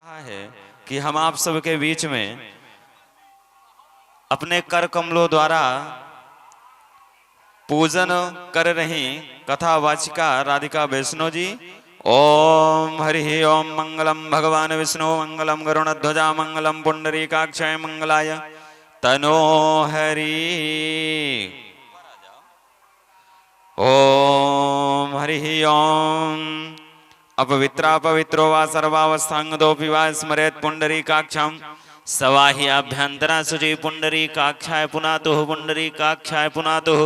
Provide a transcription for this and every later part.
है कि हम आप सबके बीच में अपने कर कमलों द्वारा पूजन कर रही कथावाचिका राधिका वैष्णो जी। ओम हरि ओम मंगलम भगवान विष्णु मंगलम गरुणध्वजा मंगलम पुंडरीकाक्षाय मंगलाय तनो हरि। ओम हरि ओम अपवित्रा पवित्रो वा सर्वावस्थांगदोपि वा स्मरेत् पुंडरीकाक्षं सवाहि अभ्यंतरा शुचि पुंडरीकाक्षाय पुनातुः पुंडरीकाक्षाय पुनातुः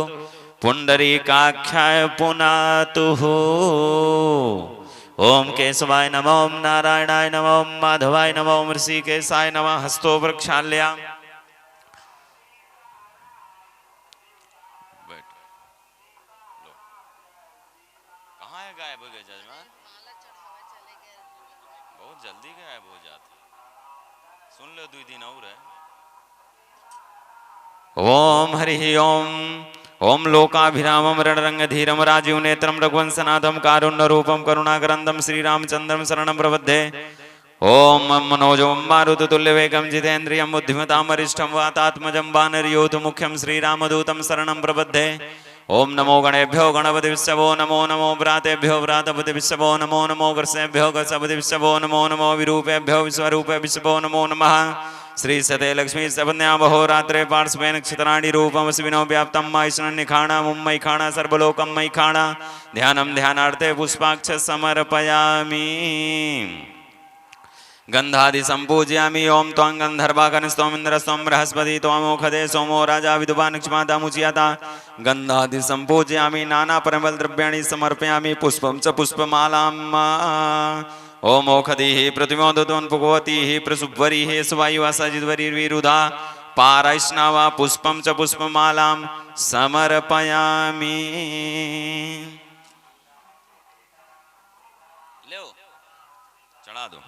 पुंडरीकाक्षाय पुनातुः। ओम केशवाय नमो ओम नारायणाय नमो ओम माधवाय नमो ओम ऋषिकेशाय नमः। हस्तो वृक्षाल्या कहाँ है गायब हो गए जजमान? बहुत जल्दी गायब हो जाते। सुन लो 2 दिन और है। ओम हरि ओम ओम लोकाभिरामम रणरंगधीरम राजीव नेत्रम रघुवंशनाथम कारुण्य रूपम करुणाकरंदम श्रीरामचंद्रम शरणं प्रपद्ये। ओम मनोजम मारुततुल्य वेगम जितेन्द्रियं बुद्धिमतां वरिष्ठं वातात्मजं वानरयूथ मुख्यं श्रीरामदूतं शरणं प्रपद्ये। ओम नमो गणेभ्यो गणपति विश्वो नमो नमो व्रातेभ्यो व्रातपति विश्वो नमो नमो गर्षेभ्यो गर्षपति विश्वो नमो नमो विरूपेभ्यो विश्वरूपे विश्वो नमो नमः। श्री सते लक्ष्मी सपन्या बहोरात्रे पार्श्वे नक्षत्राणि रूपमस्विनो व्याप्तं मायिष्णं निखाणा मुम्मयि खाणा सर्वलोकं मयि खाणा। ध्यानं ध्यानार्थे पुष्पाक्ष समर्पयामि गंधादि संपूजयामि। ओम त्वां गंधर्वाकनिस्तोम इंद्रस्तोम बृहस्पति त्वामोखदे सोमो राजा विदुवानक्षमाता मुच्यता। गंधादि संपूजयामि नाना परिमल द्रव्याणि समर्पयामि पुष्पं च पुष्पमालाम्। ओम ओखदिः प्रतिमोदतोन्पुगवतीः प्रसुभ्वरीः सुवायुवासाजिद्वरीर्विरुधा पारैष्णवा पुष्पं च पुष्पमालां समर्पयामि। लो चढ़ा दो।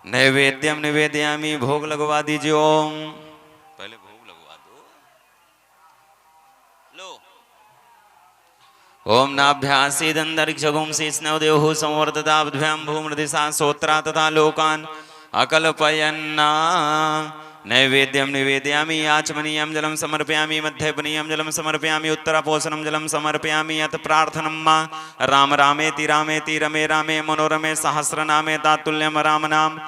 नैवेद्यम निवेदयामि भोग लगवा दीजिए। ओम पहले भोग लगवा दो। लो ओम नाभ्यासीदंतरिक्षगुं शेषनवदेवः संवर्धताभ्यां भूमृदिशा सोत्रा तथा लोकान् अकल्पयन्ना। नैवेद्यम निवेदयामि आचमनीयं जलं समर्पयामि मध्यपनीयं जलं समर्पयामि उत्तरापोषणं जलं समर्पयामि यत् प्रार्थनं मा राम रामेति रामेति रमे रामे मनोरमे सहस्रनामे तातुल्यम राम नाम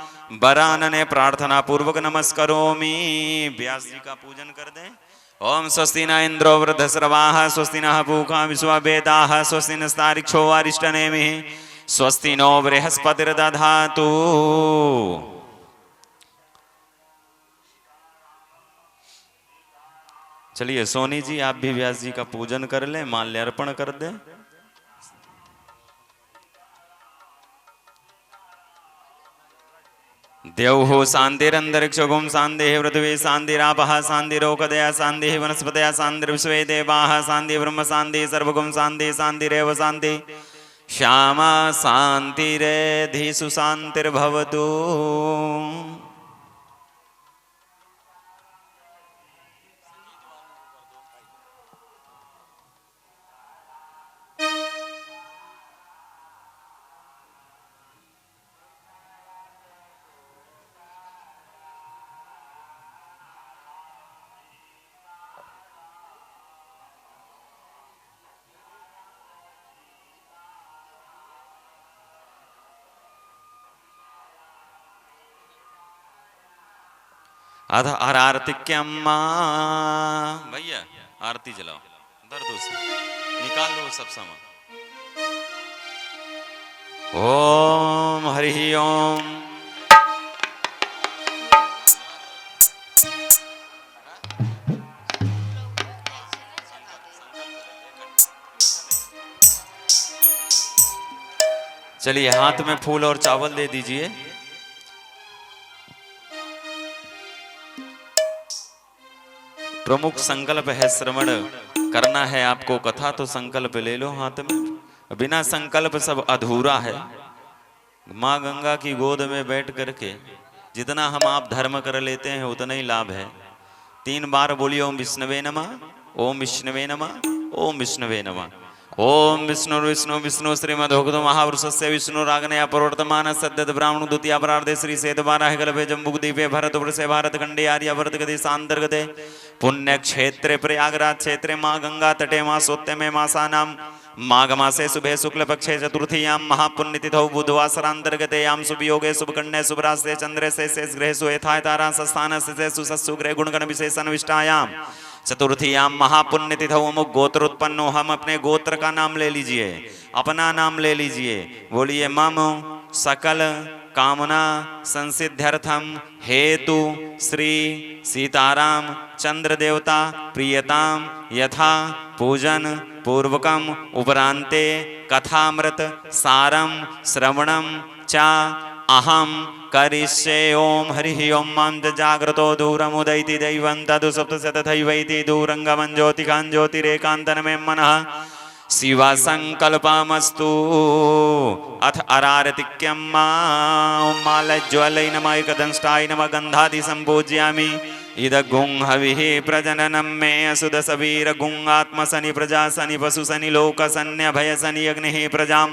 बरानने प्रार्थना पूर्वक नमस्करोमि। व्यास जी का पूजन कर दें। ओम स्वस्ति न इंद्रो वृद्धश्रवाः स्वस्ति नः पूषा विश्ववेदाः स्वस्ति नस्तारिक्षो अरिष्टनेमिः स्वस्ति नो बृहस्पतिर्दधातु। चलिए सोनी जी आप भी व्यास जी का पूजन कर लें, माल्यार्पण कर दें। देवः शान्तिरन्तरिक्षगुं शान्तिः पृथिवी शान्तिरापः शान्तिरोकदया शान्तिः वनस्पतयः शान्तिर्विश्वे देवाः शान्तिः ब्रह्म शान्तिः सर्वगुं शान्तिः शान्तिरेव शान्तिः श्यामा शान्तिरेधिषु शान्तिर्भवतु। अध आरतिक्यम्मा भैया आरती जलाओ दर्दों से निकाल लो सब सामान। ओम हरि ओम चलिए हाथ में फूल और चावल दे दीजिए। प्रमुख संकल्प है श्रवण करना है आपको कथा, तो संकल्प ले लो हाथ में। बिना संकल्प सब अधूरा है। माँ गंगा की गोद में बैठ करके जितना हम आप धर्म कर लेते हैं उतना ही लाभ है। 3 बार बोलिए ओम विष्णवे नमः, ओम विष्णवे नमः, ओम विष्णवे नमः। ओम विष्णु विष्णु विष्णु श्रीमद्भगवत महापुरुषस्य विष्णुराग्नया प्रवर्तमान सद्यत ब्राह्मण द्वितीय अपरार्धे श्री सेतवाराह कल्पे जम्बुद्वीपे भरतवर्षे भारतखंडे आर्यावर्त गदेशांतर्गते पुण्य क्षेत्रे प्रयागराज क्षेत्रे माँ गंगा तटे माँ सोत्तमे मासानां माघ मासे शुभे शुक्ल पक्षे चतुर्थीयां महापुण्यतिथौ बुधवासरांतर्गते यां शुभयोगे शुभकन्ये शुभरास्ते चंद्रे से शेष ग्रहेषु यथा तारा संस्थान से सुसस्सु ग्रह गुणगण विशेषण विष्टायां चतुर्थीयां महापुण्यतिथौ अमुक गोत्र उत्पन्नो। हम अपने गोत्र का नाम ले लीजिए, अपना नाम ले लीजिए। बोलिए मम सकल कामना संसिद्ध्यर्थम हेतु श्री सीताराम चंद्र देवता प्रियताम यथा पूजन पूर्वकम उपरांते कथामृत सारम श्रवणम चा अहम करिष्ये। ओम हरि ओम मां जाग्रतो दूरमुदैति दैवं तदु सप्तशतथैवैति दूरंगमं ज्योतिकां ज्योतिरेकान्तनमे मनः शिवा संकल्पमस्तु। अथ अरारतिक्यं मालज्ज्वलै नमः एकदंष्टाय नमः गन्धादि संपूज्यामि। इदगुं हविः प्रजननं मे असुदसवीर गुं आत्मसनि प्रजा सनि पशु सनि लोक सन्य भय सनि अग्निः प्रजां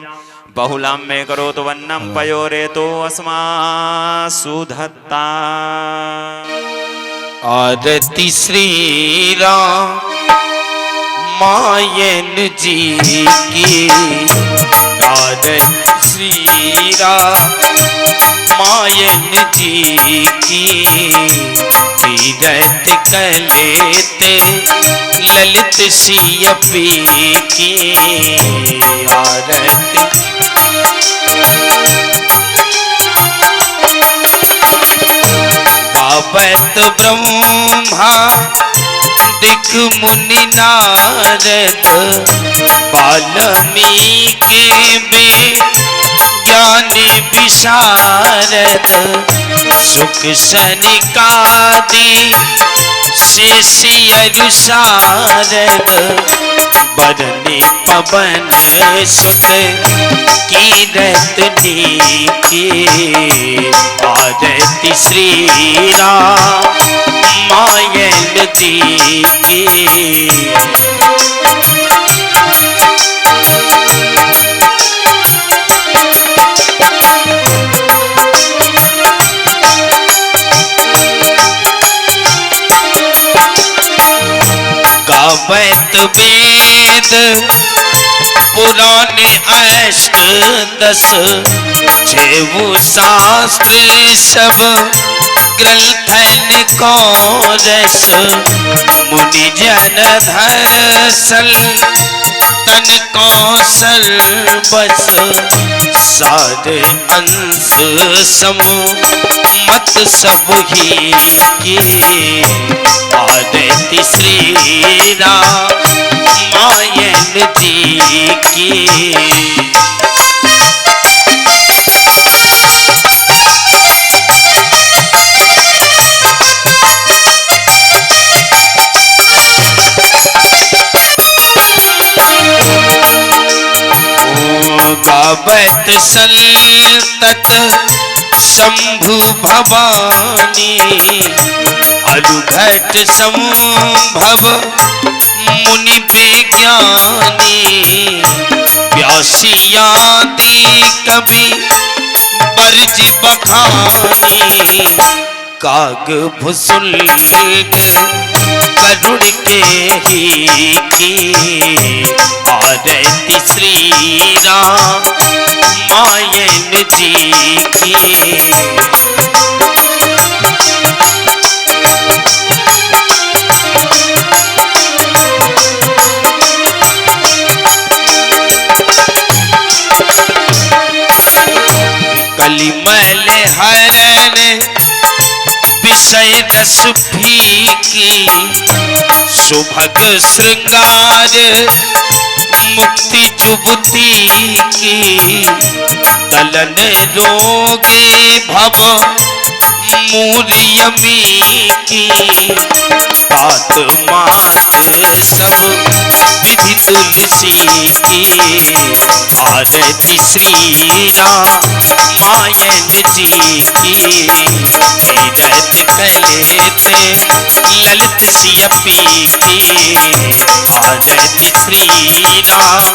बहुलां मे करोतु वन्नं पयोरेतो अस्मासु धत्ता। आरती श्री राम मायन जी की, आरती श्री राम मायन जी की। तीरथ कलेत ललित सियपी की आरती। गावत ब्रह्मा दिक मुनि नारद वाल्मीकि में ज्ञानी विशारद सुख सनिकादि शेषियर शारद बरनी पवन सुत कीरत नीके। आरती श्री राम मायन जी की। गावत वेद पुराण अष्ट दस छेवु शास्त्र सब ग्रंथन को रस। मुनि जन धसल तन को सर्वस सारे अंश समूह मत सब ही के। आरती श्री राम मायन जी की। गावत संतत शंभु भवानी अरुघट संभव मुनि विज्ञानी। व्यासियादि कवि बरज बखानी काग भुसुल्ग करुण के ही की। आरती श्री राम मायन जी की। कलिमल हरण विषय रस फीकी सुभग श्रृंगार मुक्ति जुबती की। दलन रोगे भव मूर्यमी की। पात मात सब विधि तुलसी की आरती श्री राम मायन जी की तीरथ कलेत ललित सियपी की आरती श्री राम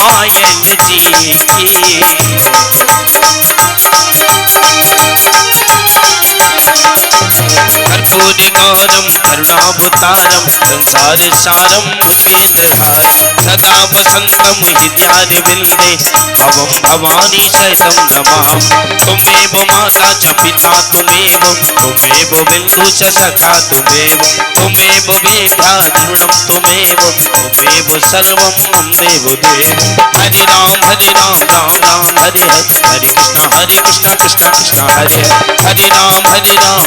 मायन जी की कर्पूर गौरम करुणावतारम संसार सारम भूपेन्द्रहारम सदा वसंतम हृदयानि विलदे भवम भवानी सहितम नमाम तुमेव माता च पिता तुमेव तुमेव बिंदु च सखा तुमेव तुमेव वेद्या द्रुणम तुमेव तुमेव सर्वम देव देव हरे राम राम राम हरे हरे कृष्ण कृष्ण कृष्ण हरे हरे राम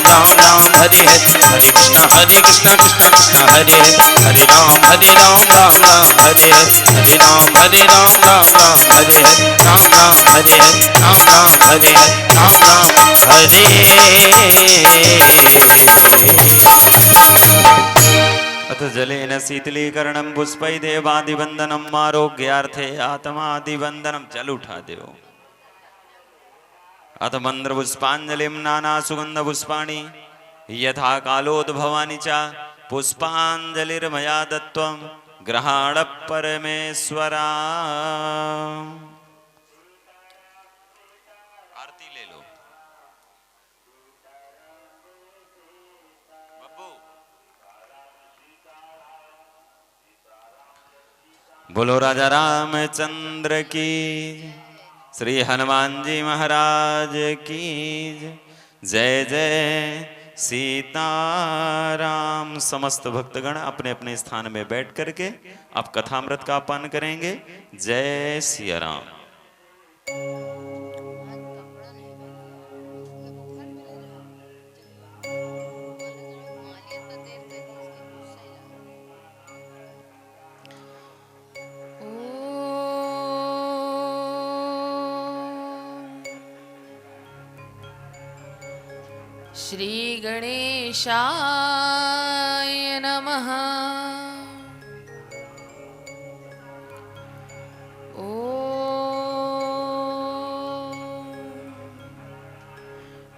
राम हरे हरे कृष्ण कृष्ण कृष्ण हरे हरे राम राम हरे हरे राम राम हरे राम हरे राम हरे अथ जलेन शीतलीकरणं पुष्पै देवादिवंदनम आरोग्यार्थे आत्मादिवंदनम। जल उठा दो। अथ मंत्र पुष्पांजलिम नाना सुगंध पुष्पाणि यथा कालोद्भवानि च पुष्पांजलिर्मया दत्त्वं ग्रहाण परमेश्वरा। आरती ले लो। बब्बू बोलो राजा रामचंद्र की, श्री हनुमान जी महाराज की जय जय सीताराम। समस्त भक्तगण अपने अपने स्थान में बैठ करके आप कथामृत का पान करेंगे। जय सिया राम। श्री गणेशाय नमः। ओम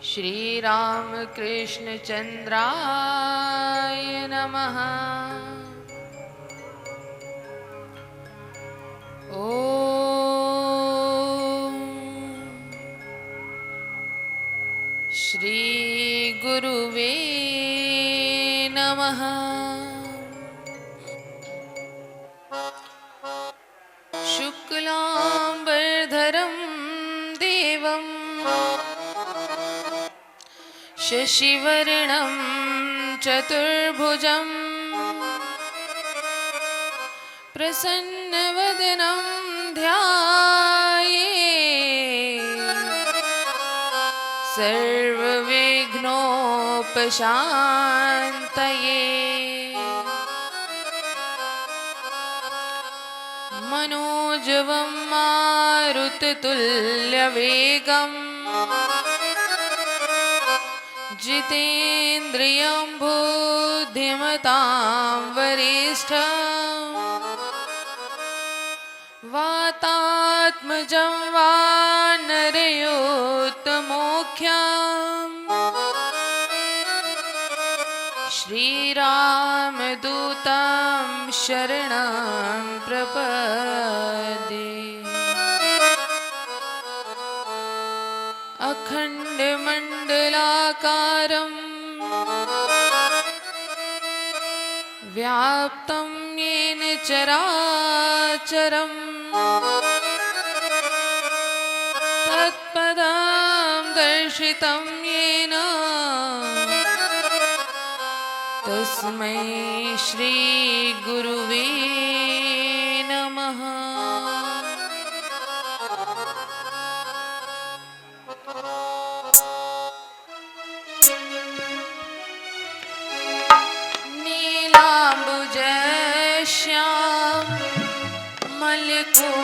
श्री रामकृष्ण चंद्राय नमः। श्री गुरुवे नमः। शुक्लांबरधरं देवं शशिवर्णं चतुर्भुजं प्रसन्नवदनं ध्यायेत् सर्वविघ्नोपशान्तये। मनोजवं मारुततुल्यवेगं जितेन्द्रियं बुद्धिमतां वरिष्ठं वातात्मजं वानरयोत्तमोख्यं श्रीरामदूतं शरणं प्रपद्ये। अखण्डमण्डलाकारं व्याप्तं येन चराचरं तत्पदं दर्शितं येन तस्मै श्री गुरुवे नमः। नीलाम्बुजश्याम मलकोमलांगं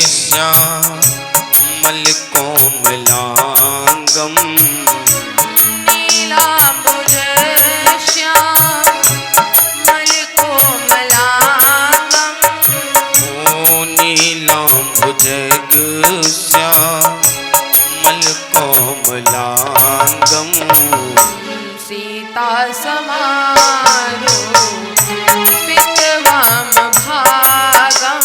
श्यामल कोमलांगम नीलाम्बुजश्याम सीता समारोपितवाम भागम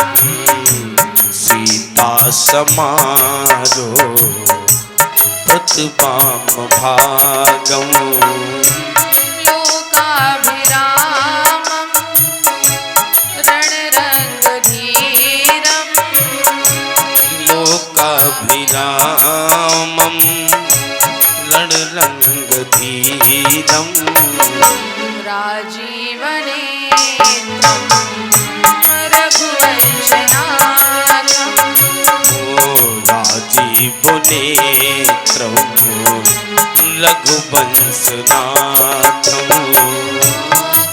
सीता समारो प्रतिपाम भागम लोकाभिरामं रणरङ्गधीरं लोकाभिरामं रणरङ्गधीरं राजीवनेत्रं रघुवंशनाथं राजीवनेत्रं रघुवंशनाथं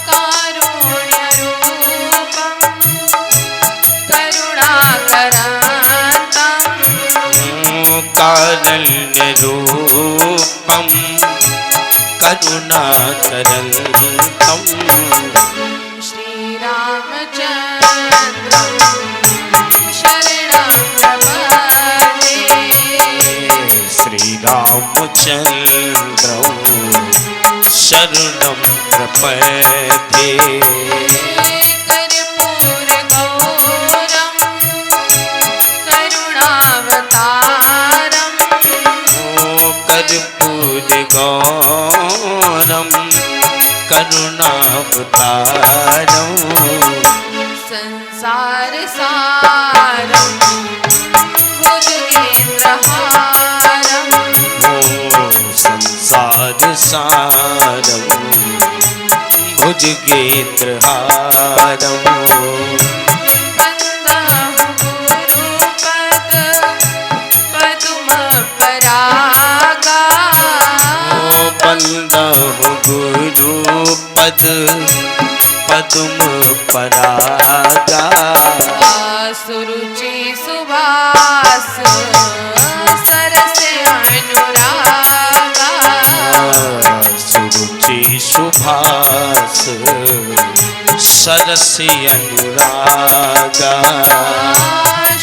कारुण्यरूपं करुणाकरान्तं कारुण्यरूपं करुणाकरन्तं श्रीरामचन्द्रं शरणं प्रपद्ये श्रीरामचन्द्रं शरणं प्रपद्ये कर्पूरगौरं करुणावतारं कर्पूरगौरं करुणावतारं संसारसारं भुजगेन्द्रहारं संसारसारं भुजगेन्द्रहारं वन्दहु गुरुपद पद्म परागा सुरुचि सुभाष सरस अनुरागा सुरुचि सुभाष सरस अनुरागा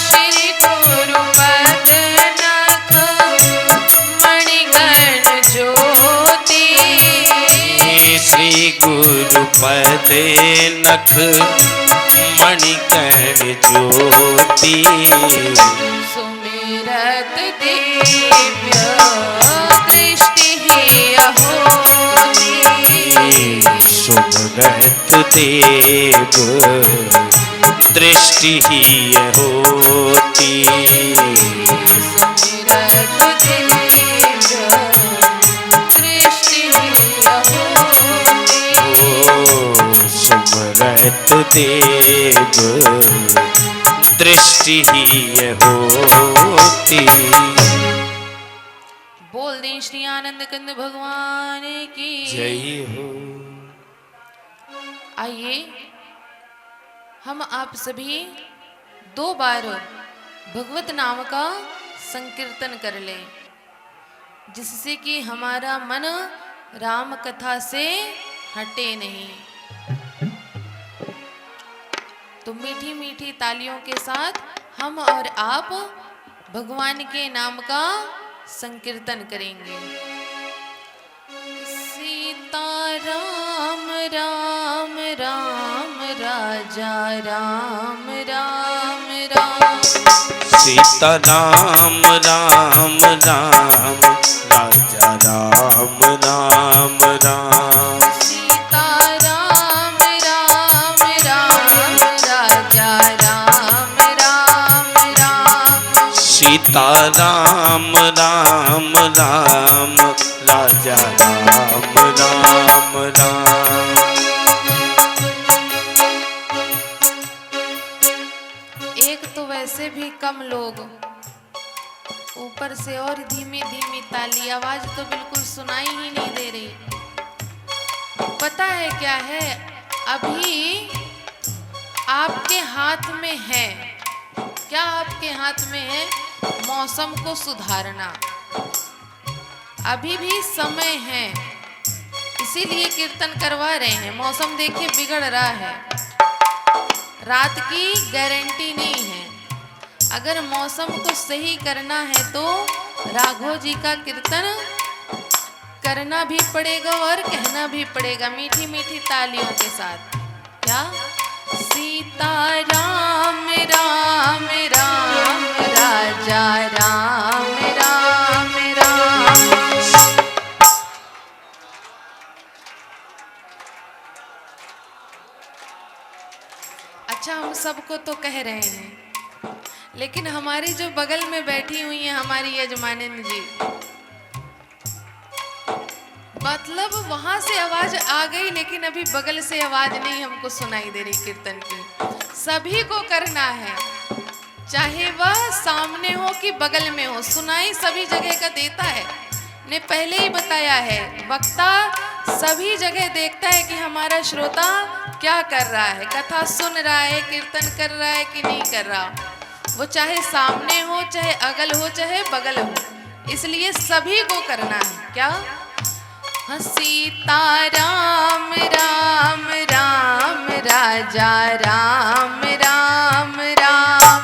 श्री गुरुपद नख मणिगण ज्योति श्री गुरुपद नख मणिकण ज्योति सुमिरत दिव्य दृष्टि अहोति सुमरत देव दृष्टि होती सुमिरत दिव्य दृष्टि अहोति सुमरत देव दृष्टि होती। बोल दें श्री आनंद कंद भगवान की जय हो। आइए हम आप सभी 2 बार भगवत नाम का संकीर्तन कर लें, जिससे कि हमारा मन राम कथा से हटे नहीं। तो मीठी मीठी तालियों के साथ हम और आप भगवान के नाम का संकीर्तन करेंगे। सीता राम राम राम राजा राम राम राम सीता राम राम राम राजा राम राम राम सीता राम राम राम राजा राम राम राम सीता राम राम राम राजा राम राम राम। एक तो वैसे भी कम लोग, ऊपर से और धीमी धीमी ताली, आवाज तो बिल्कुल सुनाई ही नहीं दे रही। पता है क्या है, अभी आपके हाथ में है, क्या आपके हाथ में है? मौसम को सुधारना। अभी भी समय है, इसीलिए कीर्तन करवा रहे हैं। मौसम देखिए बिगड़ रहा है, रात की गारंटी नहीं है। अगर मौसम को सही करना है तो राघव जी का कीर्तन करना भी पड़ेगा और कहना भी पड़ेगा मीठी मीठी तालियों के साथ। क्या? सीता राम राम राम राजा राम राम राम। अच्छा, हम सबको तो कह रहे हैं, लेकिन हमारी जो बगल में बैठी हुई है हमारी यजमानिन जी, मतलब वहां से आवाज आ गई लेकिन अभी बगल से आवाज नहीं हमको सुनाई दे रही कीर्तन की। सभी को करना है, चाहे वह सामने हो कि बगल में हो, सुनाई सभी जगह का देता है। ने पहले ही बताया है, वक्ता सभी जगह देखता है कि हमारा श्रोता क्या कर रहा है, कथा सुन रहा है, कीर्तन कर रहा है कि नहीं कर रहा। वो चाहे सामने हो, चाहे अगल हो, चाहे बगल हो, इसलिए सभी को करना है। क्या? सीता राम राम राम राजा राम राम राम।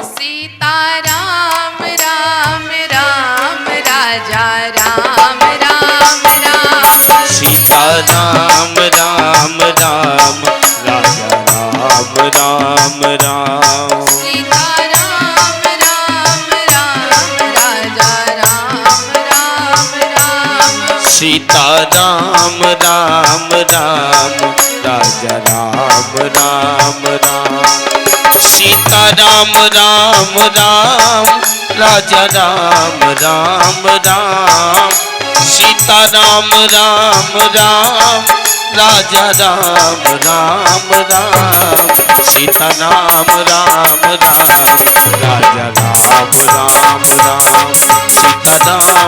सीता राम राम राम राजा राम राम राम। सीता राम राम राम राजा राम राम राम। सीता राम राम राम राजा राम राम राम। सीता राम राम राम राजा राम राम राम। सीता राम राम राम राजा राम राम राम। सीता राम राम राम राजा राम राम राम। सीता राम राम राम राजा राम राम राम। सीता राम राम राम राजा राम राम राम। राजा राम राम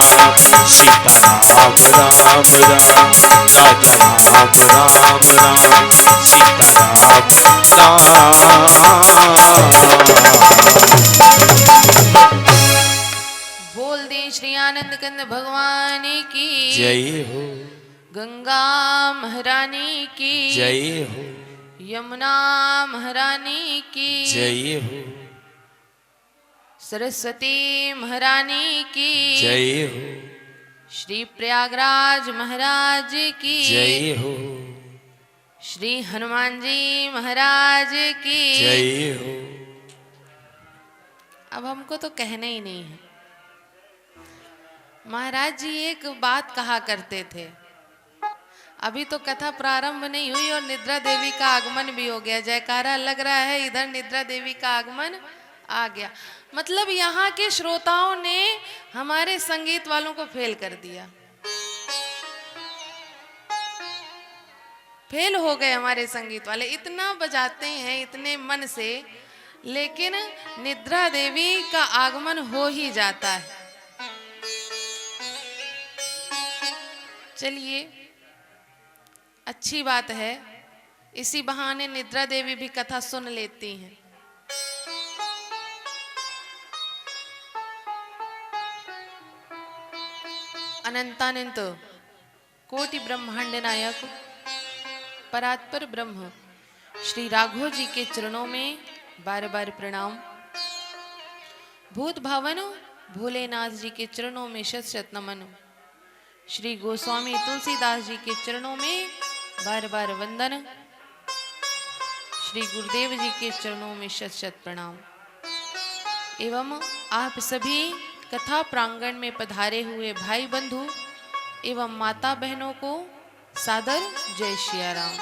राम सीता राम राम राम। राजा राम राम राम सीता राम राम। बोल दे श्री आनंद कंद भगवान की जय हो। गंगा महारानी की जय हो। यमुना महारानी की जय हो। सरस्वती महारानी की जय हो। श्री प्रयागराज महाराज की जय हो। श्री हनुमान जी महाराज की जय हो। अब हमको तो कहना ही नहीं है। महाराज जी एक बात कहा करते थे, अभी तो कथा प्रारंभ नहीं हुई और निद्रा देवी का आगमन भी हो गया। जयकारा लग रहा है, इधर निद्रा देवी का आगमन आ गया। मतलब यहाँ के श्रोताओं ने हमारे संगीत वालों को फेल कर दिया, फेल हो गए हमारे संगीत वाले। इतना बजाते हैं इतने मन से, लेकिन निद्रा देवी का आगमन हो ही जाता है। चलिए, अच्छी बात है, इसी बहाने निद्रा देवी भी कथा सुन लेती हैं। अनंतानंत कोटि ब्रह्मांड नायक परात्पर ब्रह्म श्री राघव जी के चरणों में बार बार प्रणाम। भूत भावन भोलेनाथ जी के चरणों में शत शत नमन। श्री गोस्वामी तुलसीदास जी के चरणों में बार बार वंदन। श्री गुरुदेव जी के चरणों में शत शत प्रणाम। एवं आप सभी कथा प्रांगण में पधारे हुए भाई बंधु एवं माता बहनों को सादर जय श्री राम।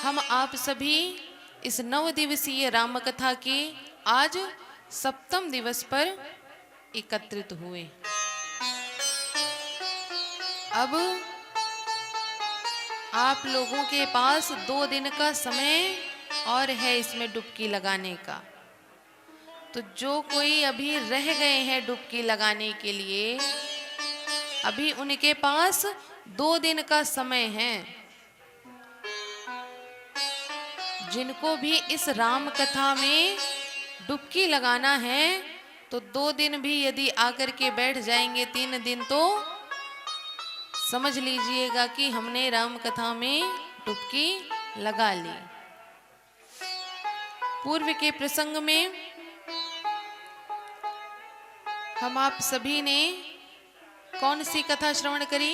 हम आप सभी इस 9 दिवसीय राम कथा के आज 7वें दिवस पर एकत्रित हुए। अब आप लोगों के पास 2 दिन का समय और है इसमें डुबकी लगाने का। तो जो कोई अभी रह गए हैं डुबकी लगाने के लिए, अभी उनके पास 2 दिन का समय है। जिनको भी इस राम कथा में डुबकी लगाना है तो 2 दिन भी यदि आकर के बैठ जाएंगे, 3 दिन तो समझ लीजिएगा कि हमने राम कथा में डुबकी लगा ली। पूर्व के प्रसंग में हम आप सभी ने कौन सी कथा श्रवण करी?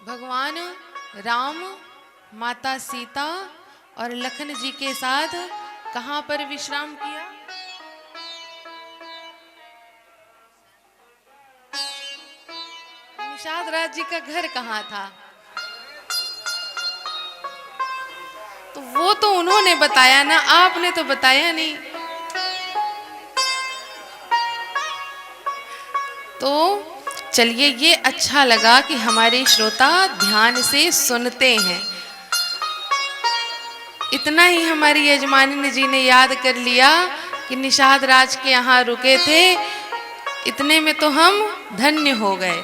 भगवान राम, माता सीता और लखन जी के साथ कहां पर विश्राम किया? निषाद राज जी का घर कहां था? तो वो तो उन्होंने बताया ना, आपने तो बताया नहीं। तो चलिए, ये अच्छा लगा कि हमारे श्रोता ध्यान से सुनते हैं। इतना ही हमारी यजमानी जी ने याद कर लिया कि निषाद राज के यहाँ रुके थे, इतने में तो हम धन्य हो गए।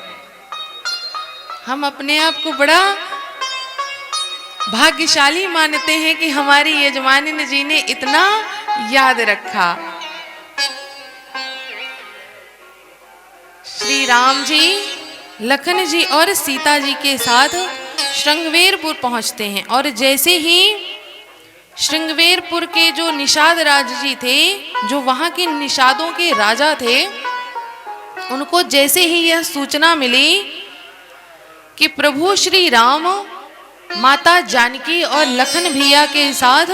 हम अपने आप को बड़ा भाग्यशाली मानते हैं कि हमारी यजमानी जी ने इतना याद रखा। श्री राम जी, लखन जी और सीता जी के साथ श्रृंगवेरपुर पहुंचते हैं और जैसे ही श्रृंगवेरपुर के जो निषाद राज जी थे, जो वहां के निषादों के राजा थे, उनको जैसे ही यह सूचना मिली कि प्रभु श्री राम माता जानकी और लखन भैया के साथ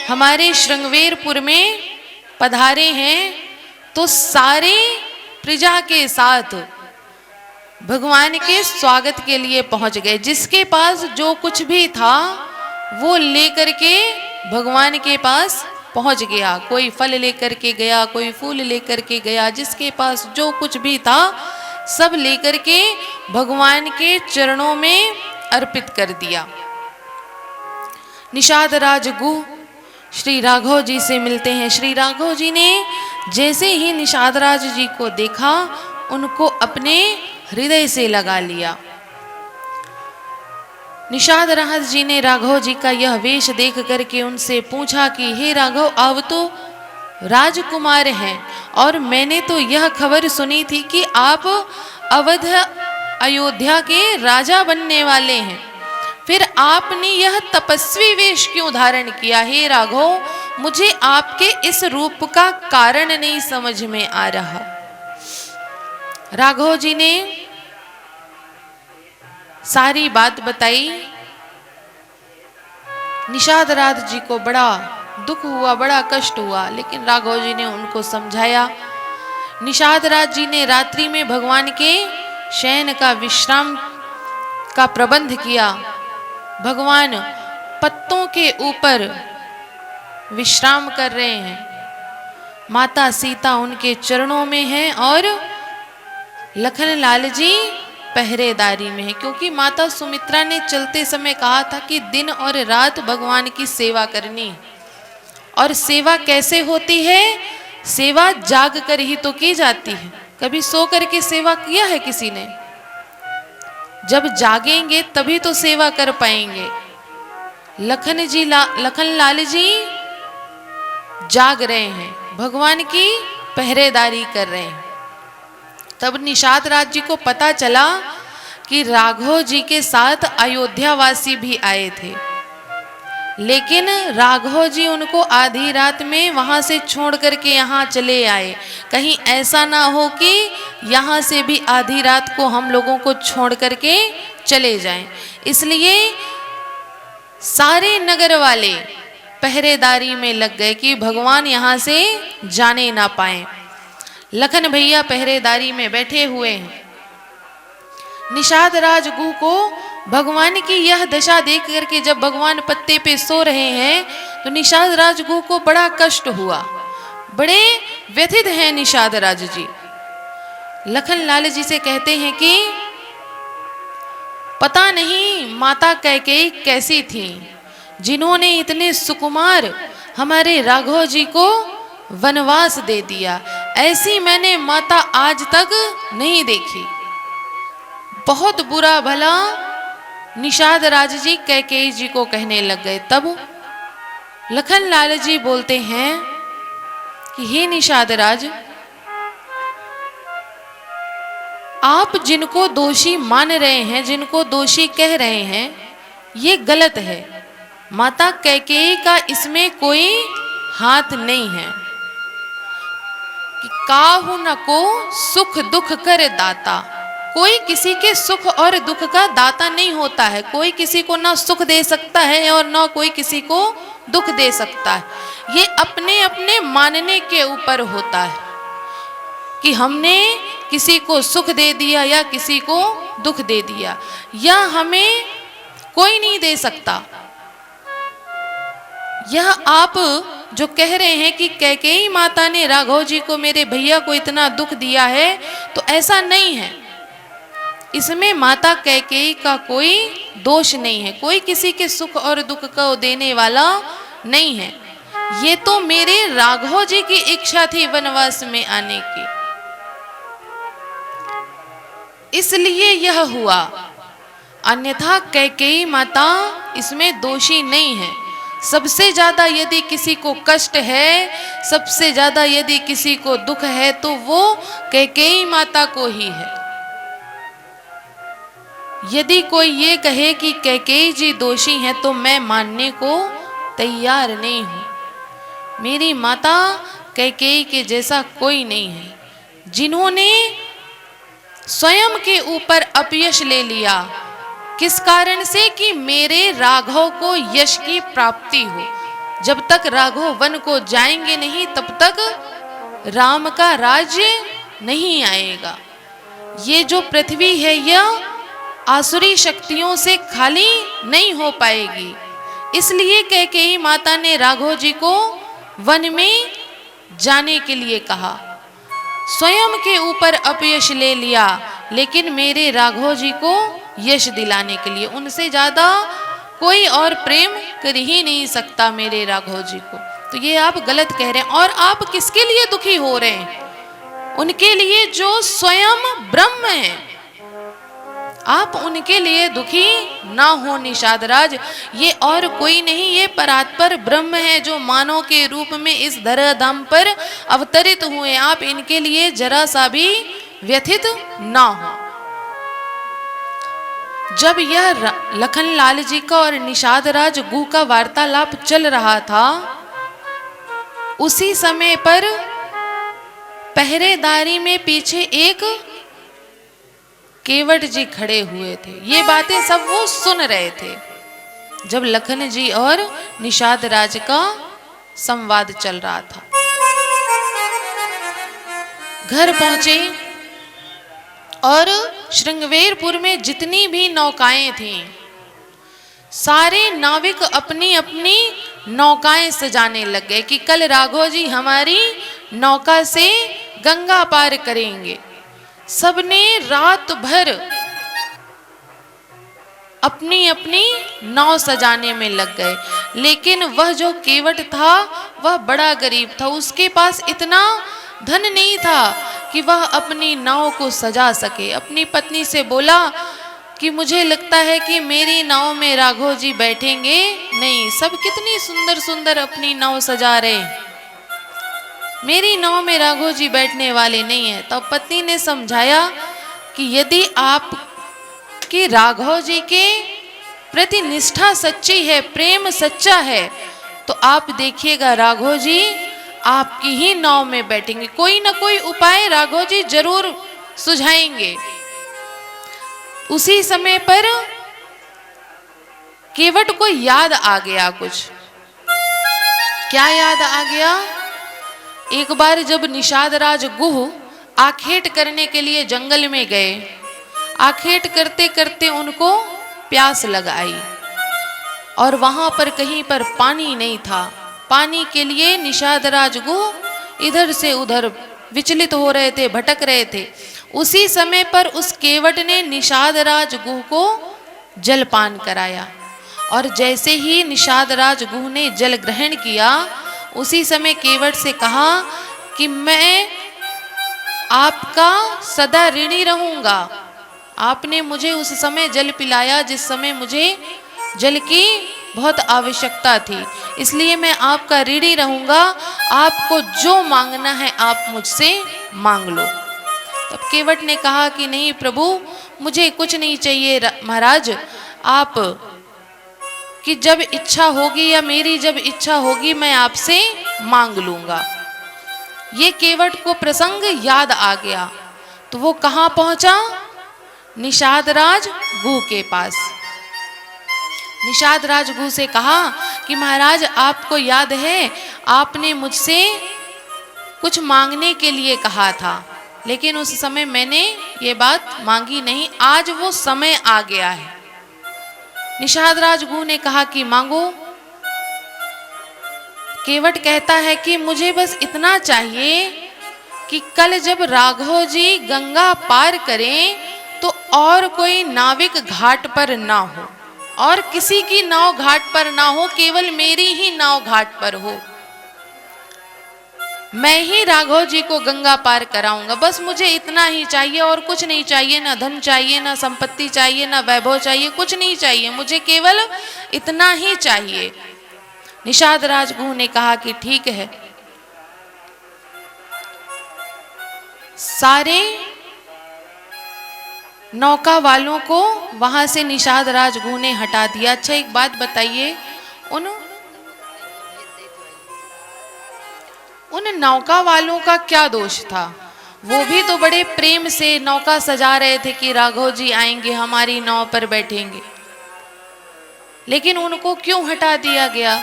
हमारे श्रृंगवेरपुर में पधारे हैं, तो सारे प्रजा के साथ भगवान के स्वागत के लिए पहुंच गए। जिसके पास जो कुछ भी था वो लेकर के भगवान के पास पहुंच गया। कोई फल लेकर के गया, कोई फूल लेकर के गया, जिसके पास जो कुछ भी था सब लेकर के भगवान के चरणों में अर्पित कर दिया। निषाद राज गुह श्री राघव जी से मिलते हैं। श्री राघव जी ने जैसे ही निषाद राज जी को देखा, उनको अपने हृदय से लगा लिया। निषाद राज जी ने राघव जी का यह वेश देख करके उनसे पूछा कि हे राघव, आप तो राजकुमार हैं और मैंने तो यह खबर सुनी थी कि आप अवध अयोध्या के राजा बनने वाले हैं, फिर आपने यह तपस्वी वेश क्यों धारण किया? हे राघव, मुझे आपके इस रूप का कारण नहीं समझ में आ रहा। राघव जी ने सारी बात बताई। निषाद राज जी को बड़ा दुख हुआ, बड़ा कष्ट हुआ, लेकिन राघव जी ने उनको समझाया। निषाद राज जी ने रात्रि में भगवान के शयन का, विश्राम का प्रबंध किया। भगवान पत्तों के ऊपर विश्राम कर रहे हैं, माता सीता उनके चरणों में हैं और लखन लाल जी पहरेदारी में है, क्योंकि माता सुमित्रा ने चलते समय कहा था कि दिन और रात भगवान की सेवा करनी है। और सेवा कैसे होती है? सेवा जाग कर ही तो की जाती है। कभी सो करके सेवा किया है किसी ने? जब जागेंगे तभी तो सेवा कर पाएंगे। लखन लाल जी जाग रहे हैं, भगवान की पहरेदारी कर रहे हैं। तब निषाद राज जी को पता चला कि राघव जी के साथ अयोध्या वासी भी आए थे, लेकिन राघव जी उनको आधी रात में वहां से छोड़ करके यहाँ चले आए। कहीं ऐसा ना हो कि यहाँ से भी आधी रात को हम लोगों को छोड़ करके चले जाएं। इसलिए सारे नगर वाले पहरेदारी में लग गए कि भगवान यहाँ से जाने ना पाए। लखन भैया पहरेदारी में बैठे हुए हैं। निषाद राज गुह को भगवान की यह दशा देख करके जब भगवान पत्ते पे सो रहे हैं तो निषाद राज गुह को बड़ा कष्ट हुआ। बड़े व्यथित हैं निषाद राज जी। लखन लाल जी से कहते हैं कि पता नहीं माता कैकेयी कैसी थी, जिन्होंने इतने सुकुमार हमारे राघव जी को वनवास दे दिया। ऐसी मैंने माता आज तक नहीं देखी। बहुत बुरा भला निषाद राज जी कैकेयी जी को कहने लग गए। तब लखन लाल जी बोलते हैं कि हे निषाद राज, आप जिनको दोषी मान रहे हैं, जिनको दोषी कह रहे हैं, ये गलत है। माता कैकेयी का इसमें कोई हाथ नहीं है कि काहू न को सुख दुख कर दाता। कोई किसी के सुख और दुख का दाता नहीं होता है। कोई किसी को ना सुख दे सकता है और ना कोई किसी को दुख दे सकता है। ये अपने अपने मानने के ऊपर होता है कि हमने किसी को सुख दे दिया या किसी को दुख दे दिया, या हमें कोई नहीं दे सकता। यह आप जो कह रहे हैं कि कैकेयी माता ने राघव जी को, मेरे भैया को इतना दुख दिया है, तो ऐसा नहीं है। इसमें माता कैकेयी का कोई दोष नहीं है। कोई किसी के सुख और दुख को देने वाला नहीं है। ये तो मेरे राघव जी की इच्छा थी वनवास में आने की, इसलिए यह हुआ। अन्यथा कैकेयी माता इसमें दोषी नहीं है। सबसे ज्यादा यदि किसी को कष्ट है, सबसे ज्यादा यदि किसी को दुख है, तो वो कैकेयी माता को ही है। यदि कोई ये कहे कि कैकेयी जी दोषी हैं, तो मैं मानने को तैयार नहीं हूं। मेरी माता कैकेयी के जैसा कोई नहीं है, जिन्होंने स्वयं के ऊपर अपयश ले लिया। किस कारण से? कि मेरे राघव को यश की प्राप्ति हो। जब तक राघव वन को जाएंगे नहीं, तब तक राम का राज्य नहीं आएगा। ये जो पृथ्वी है, यह आसुरी शक्तियों से खाली नहीं हो पाएगी। इसलिए कैकेयी माता ने राघव जी को वन में जाने के लिए कहा। स्वयं के ऊपर अपयश ले लिया, लेकिन मेरे राघव जी को यश दिलाने के लिए। उनसे ज्यादा कोई और प्रेम कर ही नहीं सकता मेरे राघव जी को। तो ये आप गलत कह रहे हैं। और आप किसके लिए दुखी हो रहे हैं? उनके लिए जो स्वयं ब्रह्म है। आप उनके लिए दुखी ना हो निषाद राज। ये और कोई नहीं, ये परात्पर ब्रह्म है जो मानव के रूप में इस धराधाम पर अवतरित हुए। आप इनके लिए जरा सा भी व्यथित ना हो। जब यह लखनलाल जी का और निषाद राज गुह का वार्तालाप चल रहा था, उसी समय पर पहरेदारी में पीछे एक केवट जी खड़े हुए थे। ये बातें सब वो सुन रहे थे जब लखन जी और निषाद राज का संवाद चल रहा था। घर पहुंचे और श्रृंगवेरपुर में जितनी भी नौकाएं थीं, सारे नाविक अपनी अपनी नौकाएं सजाने लग गए कि कल राघव जी हमारी नौका से गंगा पार करेंगे। सबने रात भर अपनी अपनी नाव सजाने में लग गए। लेकिन वह जो केवट था, वह बड़ा गरीब था। उसके पास इतना धन नहीं था कि वह अपनी नाव को सजा सके। अपनी पत्नी से बोला कि मुझे लगता है कि मेरी नाव में राघव जी बैठेंगे नहीं। सब कितनी सुंदर सुंदर अपनी नाव सजा रहे, मेरी नाव में राघव जी बैठने वाले नहीं है। तब पत्नी ने समझाया कि यदि आप कि राघव जी के प्रति निष्ठा सच्ची है, प्रेम सच्चा है, तो आप देखिएगा राघव जी आपकी ही नाव में बैठेंगे। कोई ना कोई उपाय राघव जी जरूर सुझाएंगे। उसी समय पर केवट को याद आ गया कुछ। क्या याद आ गया? एक बार जब निषाद राज गुह आखेट करने के लिए जंगल में गए, आखेट करते करते उनको प्यास लग आई और वहां पर कहीं पर पानी नहीं था। पानी के लिए निषाद राज गुह इधर से उधर विचलित हो रहे थे, भटक रहे थे। उसी समय पर उस केवट ने निषाद राज गुह को जलपान कराया और जैसे ही निषाद राज गुह ने जल ग्रहण किया, उसी समय केवट से कहा कि मैं आपका सदा ऋणी रहूंगा। आपने मुझे उस समय जल पिलाया जिस समय मुझे जल की बहुत आवश्यकता थी, इसलिए मैं आपका ऋणी रहूंगा। आपको जो मांगना है आप मुझसे मांग लो। तब केवट ने कहा कि नहीं प्रभु, मुझे कुछ नहीं चाहिए महाराज, आप कि जब इच्छा होगी या मेरी जब इच्छा होगी मैं आपसे मांग लूंगा। ये केवट को प्रसंग याद आ गया तो वो कहाँ पहुंचा? निषाद राज गु के पास। निषाद राज गु से कहा कि महाराज आपको याद है आपने मुझसे कुछ मांगने के लिए कहा था, लेकिन उस समय मैंने ये बात मांगी नहीं, आज वो समय आ गया है। निषाद राज गु ने कहा कि मांगो। केवट कहता है कि मुझे बस इतना चाहिए कि कल जब राघव जी गंगा पार करें तो और कोई नाविक घाट पर ना हो, और किसी की नाव घाट पर ना हो, केवल मेरी ही नाव घाट पर हो। मैं ही राघव जी को गंगा पार कराऊंगा, बस मुझे इतना ही चाहिए और कुछ नहीं चाहिए। ना धन चाहिए, ना संपत्ति चाहिए, ना वैभव चाहिए, कुछ नहीं चाहिए, मुझे केवल इतना ही चाहिए। निषाद राज गु ने कहा कि ठीक है। सारे नौका वालों को वहां से निषाद राज गु ने हटा दिया। अच्छा एक बात बताइए, उन नौका वालों का क्या दोष था? वो भी तो बड़े प्रेम से नौका सजा रहे थे कि राघव जी आएंगे, हमारी नाव पर बैठेंगे, लेकिन उनको क्यों हटा दिया गया?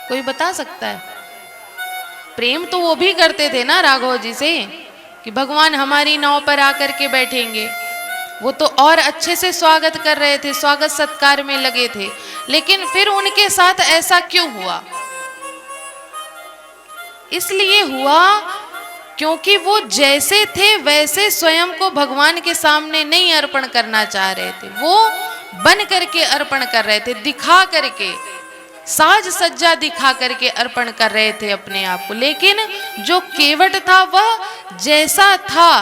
कोई बता सकता है? प्रेम तो वो भी करते थे ना राघव जी से कि भगवान हमारी नाव पर आकर के बैठेंगे। वो तो और अच्छे से स्वागत कर रहे थे, स्वागत सत्कार में लगे थे, लेकिन फिर उनके साथ ऐसा क्यों हुआ? इसलिए हुआ क्योंकि वो जैसे थे वैसे स्वयं को भगवान के सामने नहीं अर्पण करना चाह रहे थे, वो बन करके अर्पण कर रहे थे, दिखा करके, साज सज्जा दिखा करके अर्पण कर रहे थे अपने आप को। लेकिन जो केवट था वह जैसा था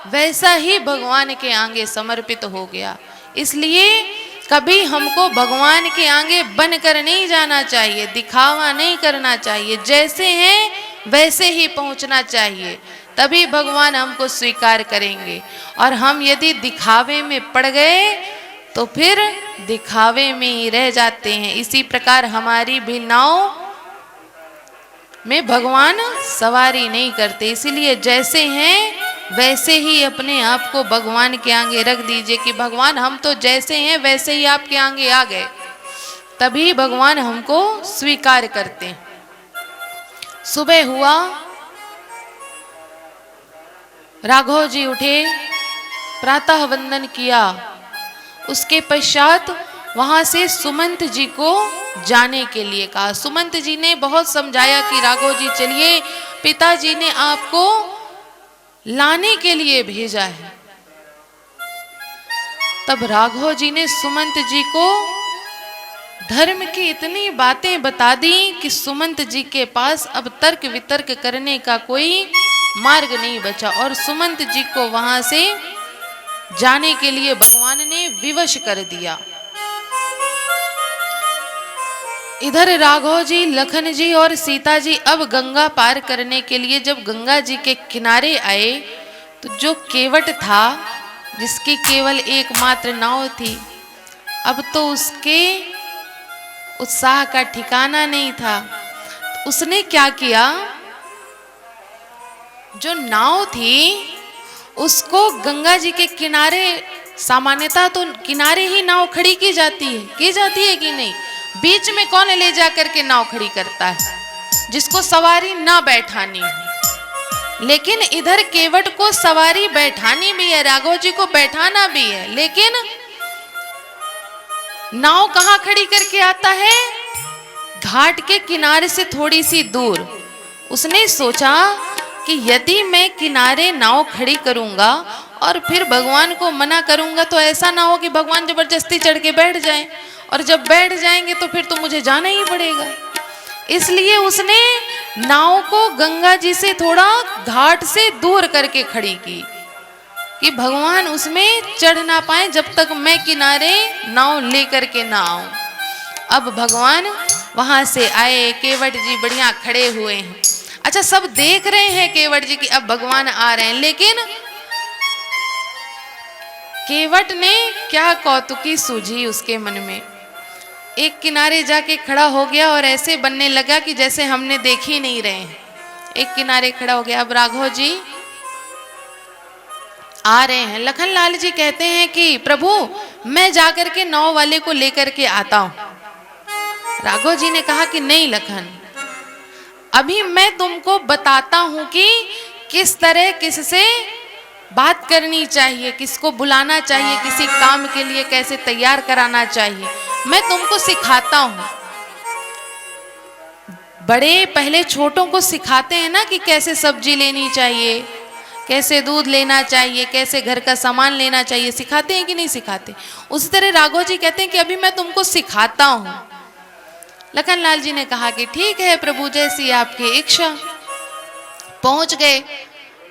वैसा ही भगवान के आगे समर्पित हो गया। इसलिए कभी हमको भगवान के आगे बनकर नहीं जाना चाहिए, दिखावा नहीं करना चाहिए, जैसे हैं वैसे ही पहुंचना चाहिए, तभी भगवान हमको स्वीकार करेंगे। और हम यदि दिखावे में पड़ गए तो फिर दिखावे में ही रह जाते हैं। इसी प्रकार हमारी भी नाव में भगवान सवारी नहीं करते, इसीलिए जैसे हैं वैसे ही अपने आप को भगवान के आगे रख दीजिए कि भगवान हम तो जैसे हैं वैसे ही आपके आगे आ गए, तभी भगवान हमको स्वीकार करते हैं। सुबह हुआ, राघव जी उठे, प्रातः वंदन किया, उसके पश्चात वहां से सुमंत जी को जाने के लिए कहा। सुमंत जी ने बहुत समझाया कि राघव जी चलिए, पिताजी ने आपको लाने के लिए भेजा है। तब राघव जी ने सुमंत जी को धर्म की इतनी बातें बता दी कि सुमंत जी के पास अब तर्क वितर्क करने का कोई मार्ग नहीं बचा, और सुमंत जी को वहां से जाने के लिए भगवान ने विवश कर दिया। इधर राघव जी, लखन जी और सीता जी अब गंगा पार करने के लिए जब गंगा जी के किनारे आए तो जो केवट था, जिसकी केवल एकमात्र नाव थी, अब तो उसके उत्साह का ठिकाना नहीं था। तो उसने क्या किया, जो नाव थी उसको गंगा जी के किनारे, सामान्यतः तो किनारे ही नाव खड़ी की जाती है कि नहीं? बीच में कौन ले जा करके नाव खड़ी करता है? जिसको सवारी ना बैठानी हो। लेकिन इधर केवट को सवारी बैठानी भी है, राघव जी को बैठाना भी है, लेकिन नाव कहाँ खड़ी करके आता है? घाट के किनारे से थोड़ी सी दूर। उसने सोचा कि यदि मैं किनारे नाव खड़ी करूंगा और फिर भगवान को मना करूंगा तो ऐसा ना हो कि भगवान जबरदस्ती चढ़ के बैठ जाएं, और जब बैठ जाएंगे तो फिर तो मुझे जाना ही पड़ेगा। इसलिए उसने नाव को गंगा जी से थोड़ा घाट से दूर करके खड़ी की। कि भगवान उसमें चढ़ ना पाए जब तक मैं किनारे नाव लेकर के ना आऊं। अब भगवान वहां से आए, केवट जी बढ़िया खड़े हुए हैं। अच्छा, सब देख रहे हैं केवट जी कि अब भगवान आ रहे हैं, लेकिन केवट ने क्या कौतुकी सूझी उसके मन में। एक किनारे जाके खड़ा हो गया और ऐसे बनने लगा कि जैसे हमने देख ही नहीं रहे हैं। एक किनारे खड़ा हो गया। अब राघव जी आ रहे हैं। लखनलाल जी कहते हैं कि प्रभु मैं जाकर के नाव वाले को लेकर के आता हूं। राघव जी ने कहा कि नहीं लखन, अभी मैं तुमको बताता हूं कि किस तरह किससे बात करनी चाहिए, किसको बुलाना चाहिए, किसी काम के लिए कैसे तैयार कराना चाहिए, मैं तुमको सिखाता हूं। बड़े पहले छोटों को सिखाते हैं ना कि कैसे सब्जी लेनी चाहिए, कैसे दूध लेना चाहिए, कैसे घर का सामान लेना चाहिए, सिखाते हैं कि नहीं सिखाते। उसी तरह राघव जी कहते हैं कि अभी मैं तुमको सिखाता हूं। लखनलाल जी ने कहा कि ठीक है प्रभु, जैसी आपकी इच्छा। पहुंच गए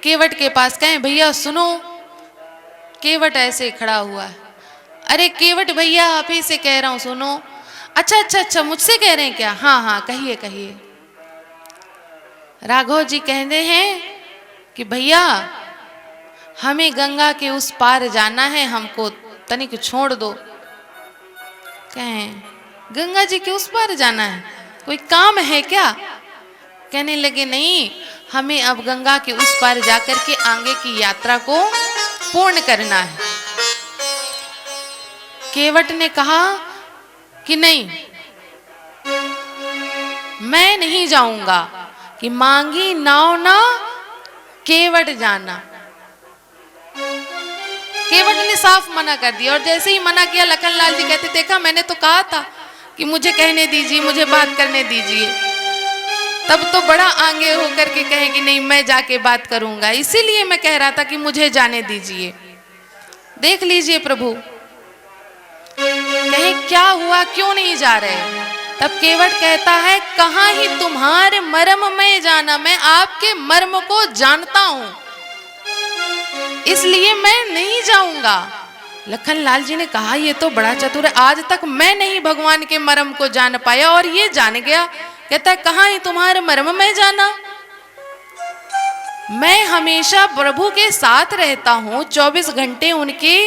केवट के पास। कहें भैया सुनो। केवट ऐसे खड़ा हुआ है। अरे केवट भैया आप ही से कह रहा हूं, सुनो। अच्छा अच्छा अच्छा, मुझसे कह रहे हैं क्या? हाँ हाँ कहिए कहिए। राघव जी कहते हैं कि भैया हमें गंगा के उस पार जाना है, हमको तनिक छोड़ दो। कहें गंगा जी के उस पार जाना है, कोई काम है क्या? कहने लगे नहीं, हमें अब गंगा के उस पार जाकर के आगे की यात्रा को पूर्ण करना है। केवट ने कहा कि नहीं, मैं नहीं जाऊंगा, कि मांगी नाव ना केवट जाना। केवट ने साफ मना कर दिया। और जैसे ही मना किया, लखनलाल जी कहते देखा मैंने तो कहा था कि मुझे कहने दीजिए, मुझे बात करने दीजिए। तब तो बड़ा आगे होकर के कहे कि नहीं मैं जाके बात करूंगा, इसीलिए मैं कह रहा था कि मुझे जाने दीजिए। देख लीजिए प्रभु। कहे क्या हुआ, क्यों नहीं जा रहे? तब केवट कहता है कहाँ ही तुम्हारे मर्म में जाना, मैं आपके मर्म को जानता हूं, इसलिए मैं नहीं जाऊंगा। लखनलाल जी ने कहा ये तो बड़ा चतुर है, आज तक मैं नहीं भगवान के मर्म को जान पाया और ये जान गया। कहता है कहाँ ही तुम्हारे मर्म में जाना, मैं हमेशा प्रभु के साथ रहता हूँ, 24 घंटे उनकी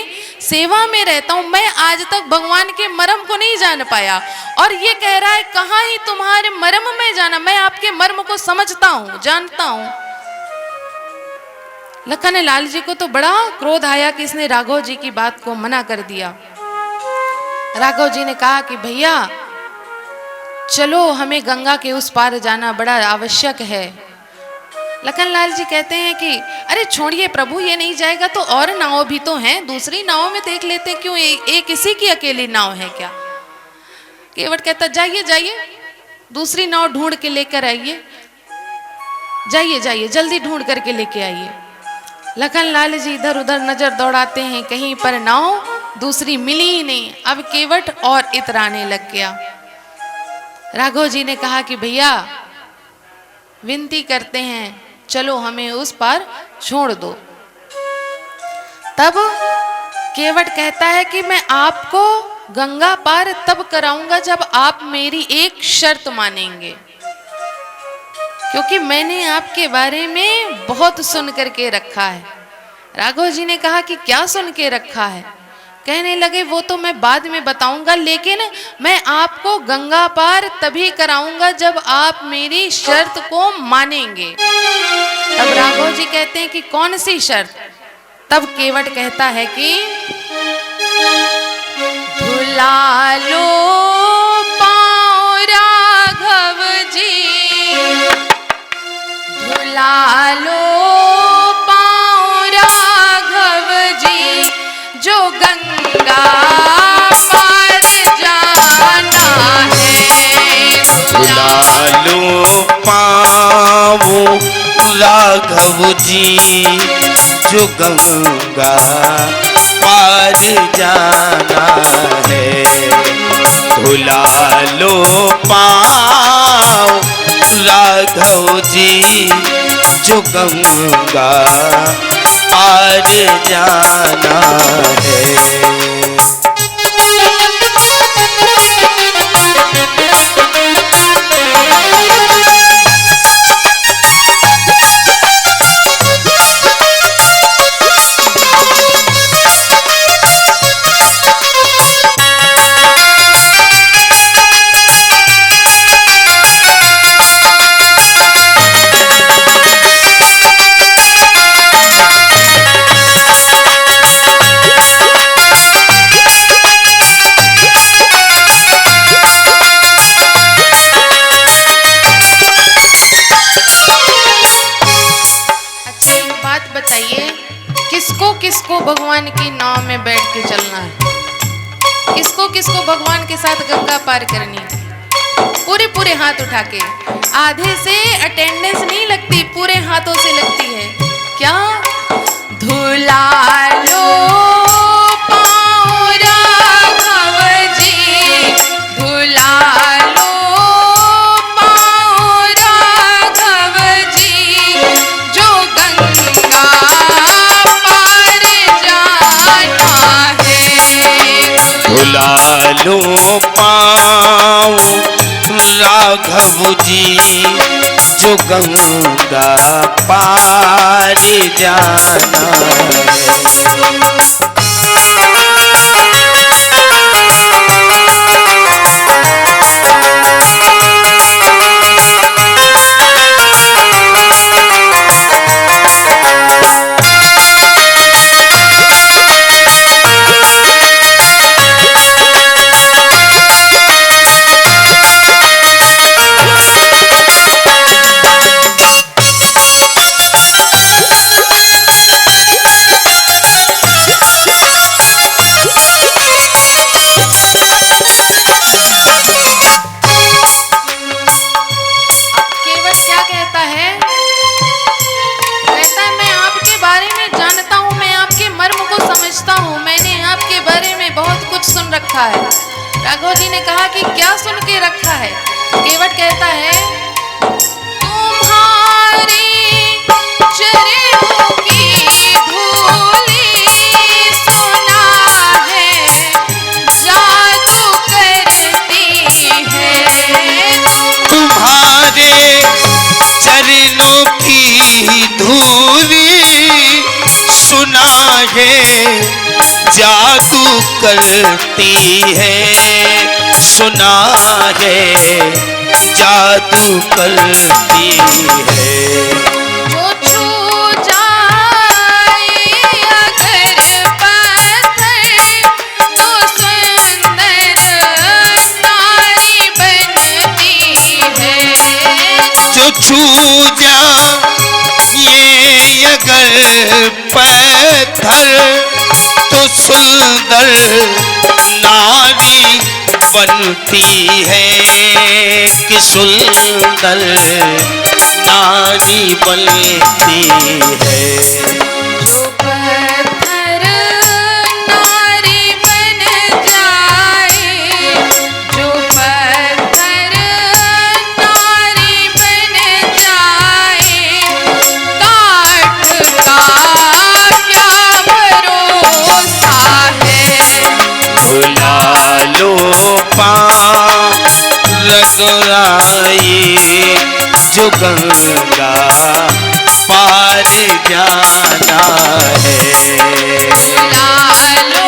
सेवा में रहता हूँ, मैं आज तक भगवान के मर्म को नहीं जान पाया। और ये कह रहा है कहाँ ही तुम्हारे मर्म में जाना, मैं आपके मर्म को समझता हूँ, जानता हूँ। लखनलाल जी को तो बड़ा क्रोध आया कि इसने राघव जी की बात को मना कर दिया। राघव जी ने कहा कि भैया चलो, हमें गंगा के उस पार जाना बड़ा आवश्यक है। लखनलाल जी कहते हैं कि अरे छोड़िए प्रभु, ये नहीं जाएगा तो और नाव भी तो हैं, दूसरी नाव में देख लेते, क्यों एक इसी की अकेली नाव है क्या? केवट कहता जाइए जाइए, दूसरी नाव ढूंढ के लेकर आइए, जाइए जाइए जल्दी ढूंढ करके लेके आइए। लखनलाल जी इधर उधर नजर दौड़ाते हैं, कहीं पर नाव दूसरी मिली ही नहीं। अब केवट और इतराने लग गया। राघव जी ने कहा कि भैया विनती करते हैं, चलो हमें उस पार छोड़ दो। तब केवट कहता है कि मैं आपको गंगा पार तब कराऊंगा जब आप मेरी एक शर्त मानेंगे, क्योंकि मैंने आपके बारे में बहुत सुन करके रखा है। राघव जी ने कहा कि क्या सुन के रखा है? कहने लगे वो तो मैं बाद में बताऊंगा, लेकिन मैं आपको गंगा पार तभी कराऊंगा जब आप मेरी शर्त को मानेंगे। तब राघव जी कहते हैं कि कौन सी शर्त? तब केवट कहता है कि धुला लो पाँव राघव जी, धुला लो पाँव राघव जी, जो गंगा पार जाना है। धुला लो पाँव राघव जी, जो गंगा पार जाना है। धुला लो पाँव राघव जी, जो गंगा पार जाना है। किसको किसको भगवान की नाव में बैठ के चलना है, किसको किसको भगवान के साथ गंगा पार करनी है। पूरे पूरे हाथ उठा के, आधे से अटेंडेंस नहीं लगती, पूरे हाथों से लगती है। क्या धुला लो पाँव राघव जी, धुला लो पाँव राघव जी, जो गंगा धुला लो पाँव राघव जी, जो गंगा पार जाना है। राघव जी ने कहा कि क्या सुन के रखा है। केवट कहता है तुम्हारे चरणों की धूली सुना है, जादू करती है। तुम्हारे चरणों की धूली सुना है, जादू करती है, सुना है जादू करती है। जो छू जाए अगर पत्थर, तो सुंदर नारी बनती है। जो छू जाए अगर पत्थर, तो सुंदर नारी बनती है, कि सुंदर नारी बनती है। जो पत्थर नारी बन जाए, जो पत्थर नारी बन जाए, काठ का क्या भरोसा है। भुला लो पाँव रगड़ाई, जो गंगा पार जाना है। भुला लो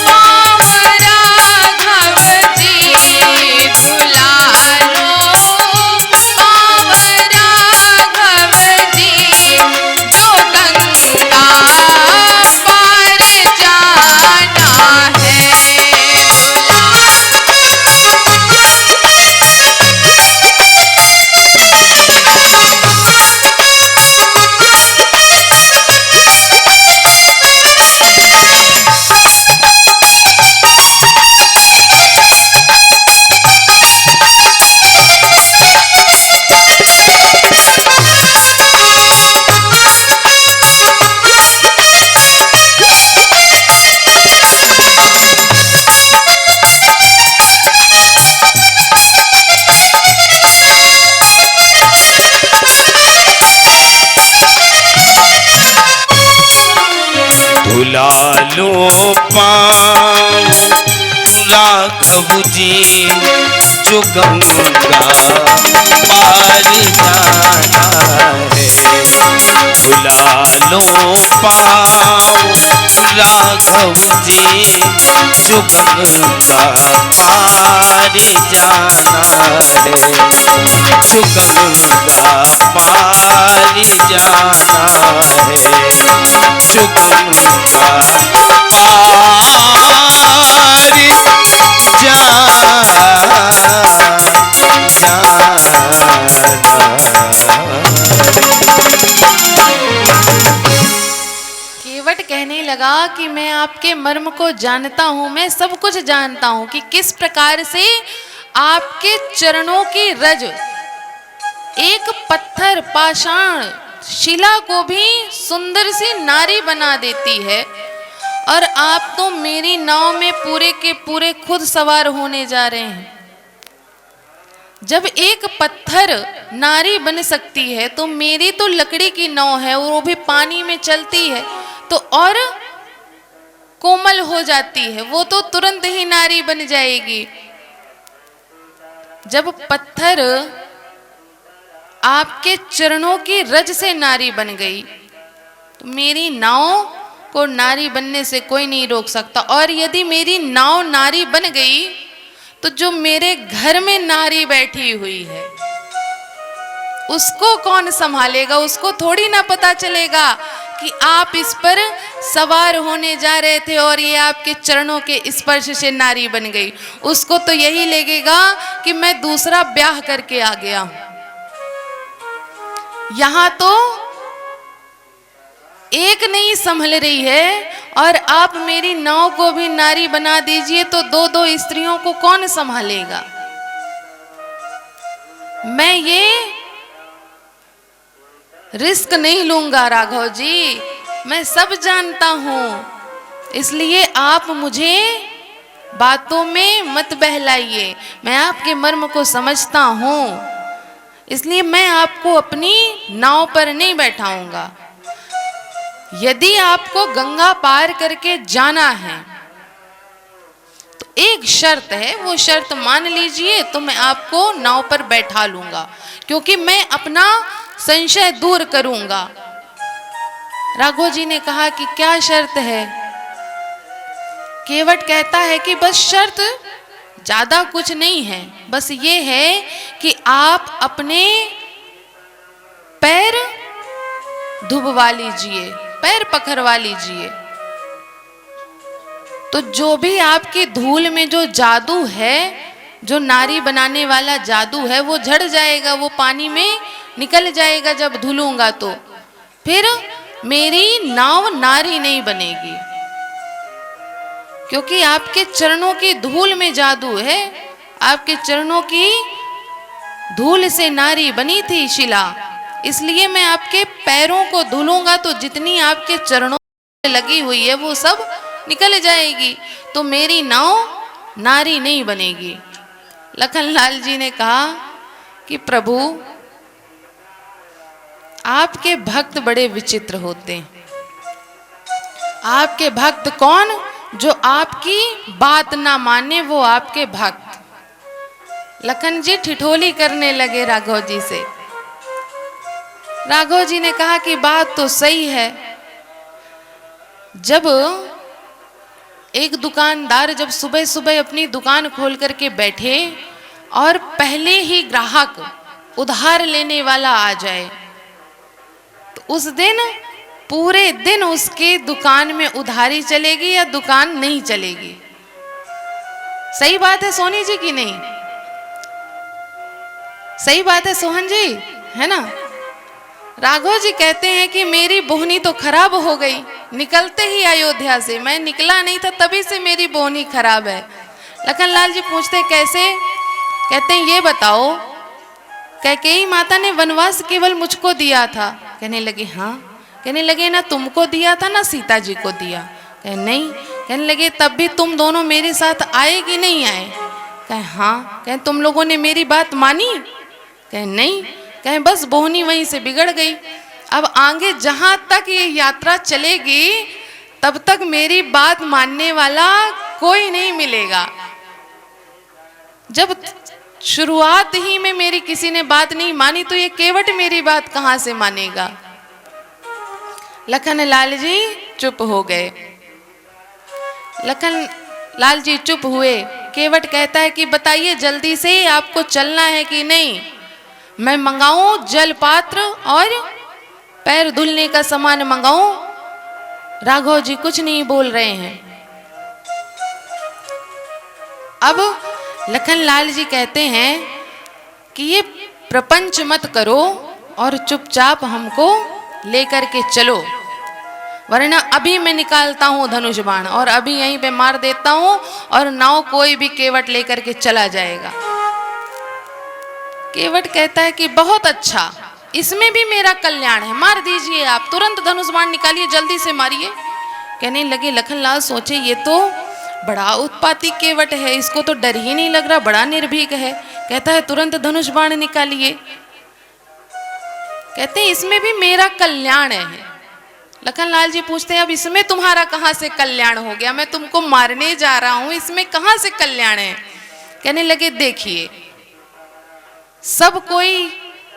पाँव राघव जी, भुला लो पाँव राघव जी, जो गंगा पार जाना है। जी जो गंगा पार जाना है, बुला लो पाओ राघव जी जो गंगा पार जाना है, जो गंगा पार जाना है, जो गंगा केवट कहने लगा कि मैं आपके मर्म को जानता हूँ, मैं सब कुछ जानता हूँ कि किस प्रकार से आपके चरणों की रज एक पत्थर पाषाण शिला को भी सुंदर सी नारी बना देती है, और आप तो मेरी नाव में पूरे के पूरे खुद सवार होने जा रहे हैं। जब एक पत्थर नारी बन सकती है तो मेरी तो लकड़ी की नाव है और वो भी पानी में चलती है तो और कोमल हो जाती है, वो तो तुरंत ही नारी बन जाएगी। जब पत्थर आपके चरणों की रज से नारी बन गई तो मेरी नाव को नारी बनने से कोई नहीं रोक सकता। और यदि मेरी नाव नारी बन गई तो जो मेरे घर में नारी बैठी हुई है उसको कौन संभालेगा? उसको थोड़ी ना पता चलेगा कि आप इस पर सवार होने जा रहे थे और ये आपके चरणों के स्पर्श से नारी बन गई। उसको तो यही लगेगा कि मैं दूसरा ब्याह करके आ गया हूं। यहां तो एक नहीं संभल रही है और आप मेरी नाव को भी नारी बना दीजिए तो दो दो स्त्रियों को कौन संभालेगा? मैं ये रिस्क नहीं लूंगा राघव जी, मैं सब जानता हूं, इसलिए आप मुझे बातों में मत बहलाइए। मैं आपके मर्म को समझता हूं, इसलिए मैं आपको अपनी नाव पर नहीं बैठाऊंगा। यदि आपको गंगा पार करके जाना है तो एक शर्त है, वो शर्त मान लीजिए तो मैं आपको नाव पर बैठा लूंगा, क्योंकि मैं अपना संशय दूर करूंगा। राघव जी ने कहा कि क्या शर्त है? केवट कहता है कि बस शर्त ज्यादा कुछ नहीं है, बस ये है कि आप अपने पैर धुबवा लीजिए, पैर पकड़वा लीजिए, तो जो भी आपकी धूल में जो जादू है, जो नारी बनाने वाला जादू है, वो झड़ जाएगा, वो पानी में निकल जाएगा। जब धुलूंगा तो फिर मेरी नाव नारी नहीं बनेगी, क्योंकि आपके चरणों की धूल में जादू है। आपके चरणों की धूल से नारी बनी थी शिला, इसलिए मैं आपके पैरों को धुलूंगा तो जितनी आपके चरणों में लगी हुई है वो सब निकल जाएगी, तो मेरी नाव नारी नहीं बनेगी। लखनलाल जी ने कहा कि प्रभु आपके भक्त बड़े विचित्र होते हैं। आपके भक्त कौन? जो आपकी बात ना माने वो आपके भक्त। लखन जी ठिठोली करने लगे राघव जी से। राघव जी ने कहा कि बात तो सही है। जब एक दुकानदार जब सुबह सुबह अपनी दुकान खोल करके बैठे और पहले ही ग्राहक उधार लेने वाला आ जाए तो उस दिन पूरे दिन उसके दुकान में उधारी चलेगी या दुकान नहीं चलेगी। सही बात है सोनी जी की नहीं? सही बात है सोहन जी, है ना? राघव जी कहते हैं कि मेरी बोहनी तो खराब हो गई निकलते ही अयोध्या से, मैं निकला नहीं था तभी से मेरी बोहनी खराब है। लखनलाल जी पूछते कैसे? कहते हैं ये बताओ, कैकेयी माता ने वनवास केवल मुझको दिया था। कहने लगे हाँ। कहने लगे ना तुमको दिया था ना सीता जी को दिया? कहे नहीं। कहने लगे तब भी तुम दोनों मेरे साथ आए कि नहीं आए? कहे हाँ। कहे तुम लोगों ने मेरी बात मानी? कहे नहीं। कहे बस बोहनी वहीं से बिगड़ गई, अब आगे जहां तक ये यात्रा चलेगी तब तक मेरी बात मानने वाला कोई नहीं मिलेगा। जब शुरुआत ही में मेरी किसी ने बात नहीं मानी तो ये केवट मेरी बात कहां से मानेगा। लखन लाल जी चुप हो गए। लखन लाल जी चुप हुए। केवट कहता है कि बताइए जल्दी से आपको चलना है कि नहीं, मैं मंगाऊं जल पात्र और पैर धुलने का सामान मंगाऊं। राघव जी कुछ नहीं बोल रहे हैं। अब लखन लाल जी कहते हैं कि ये प्रपंच मत करो और चुपचाप हमको लेकर के चलो, वरना अभी मैं निकालता हूं धनुष बाण और अभी यहीं पे मार देता हूं और नाव कोई भी केवट लेकर के चला जाएगा। केवट कहता है कि बहुत अच्छा, इसमें भी मेरा कल्याण है, मार दीजिए आप, तुरंत धनुष बाण निकालिए, जल्दी से मारिए। कहने लगे लखनलाल सोचे ये तो बड़ा उत्पाती केवट है, इसको तो डर ही नहीं लग रहा, बड़ा निर्भीक है। कहता है तुरंत धनुष बाण निकालिए। कहते हैं इसमें भी मेरा कल्याण है। लखनलाल जी पूछते हैं अब इसमें तुम्हारा कहां से कल्याण हो गया, मैं तुमको मारने जा रहा हूं, इसमें कहां से कल्याण है। कहने लगे देखिए सब कोई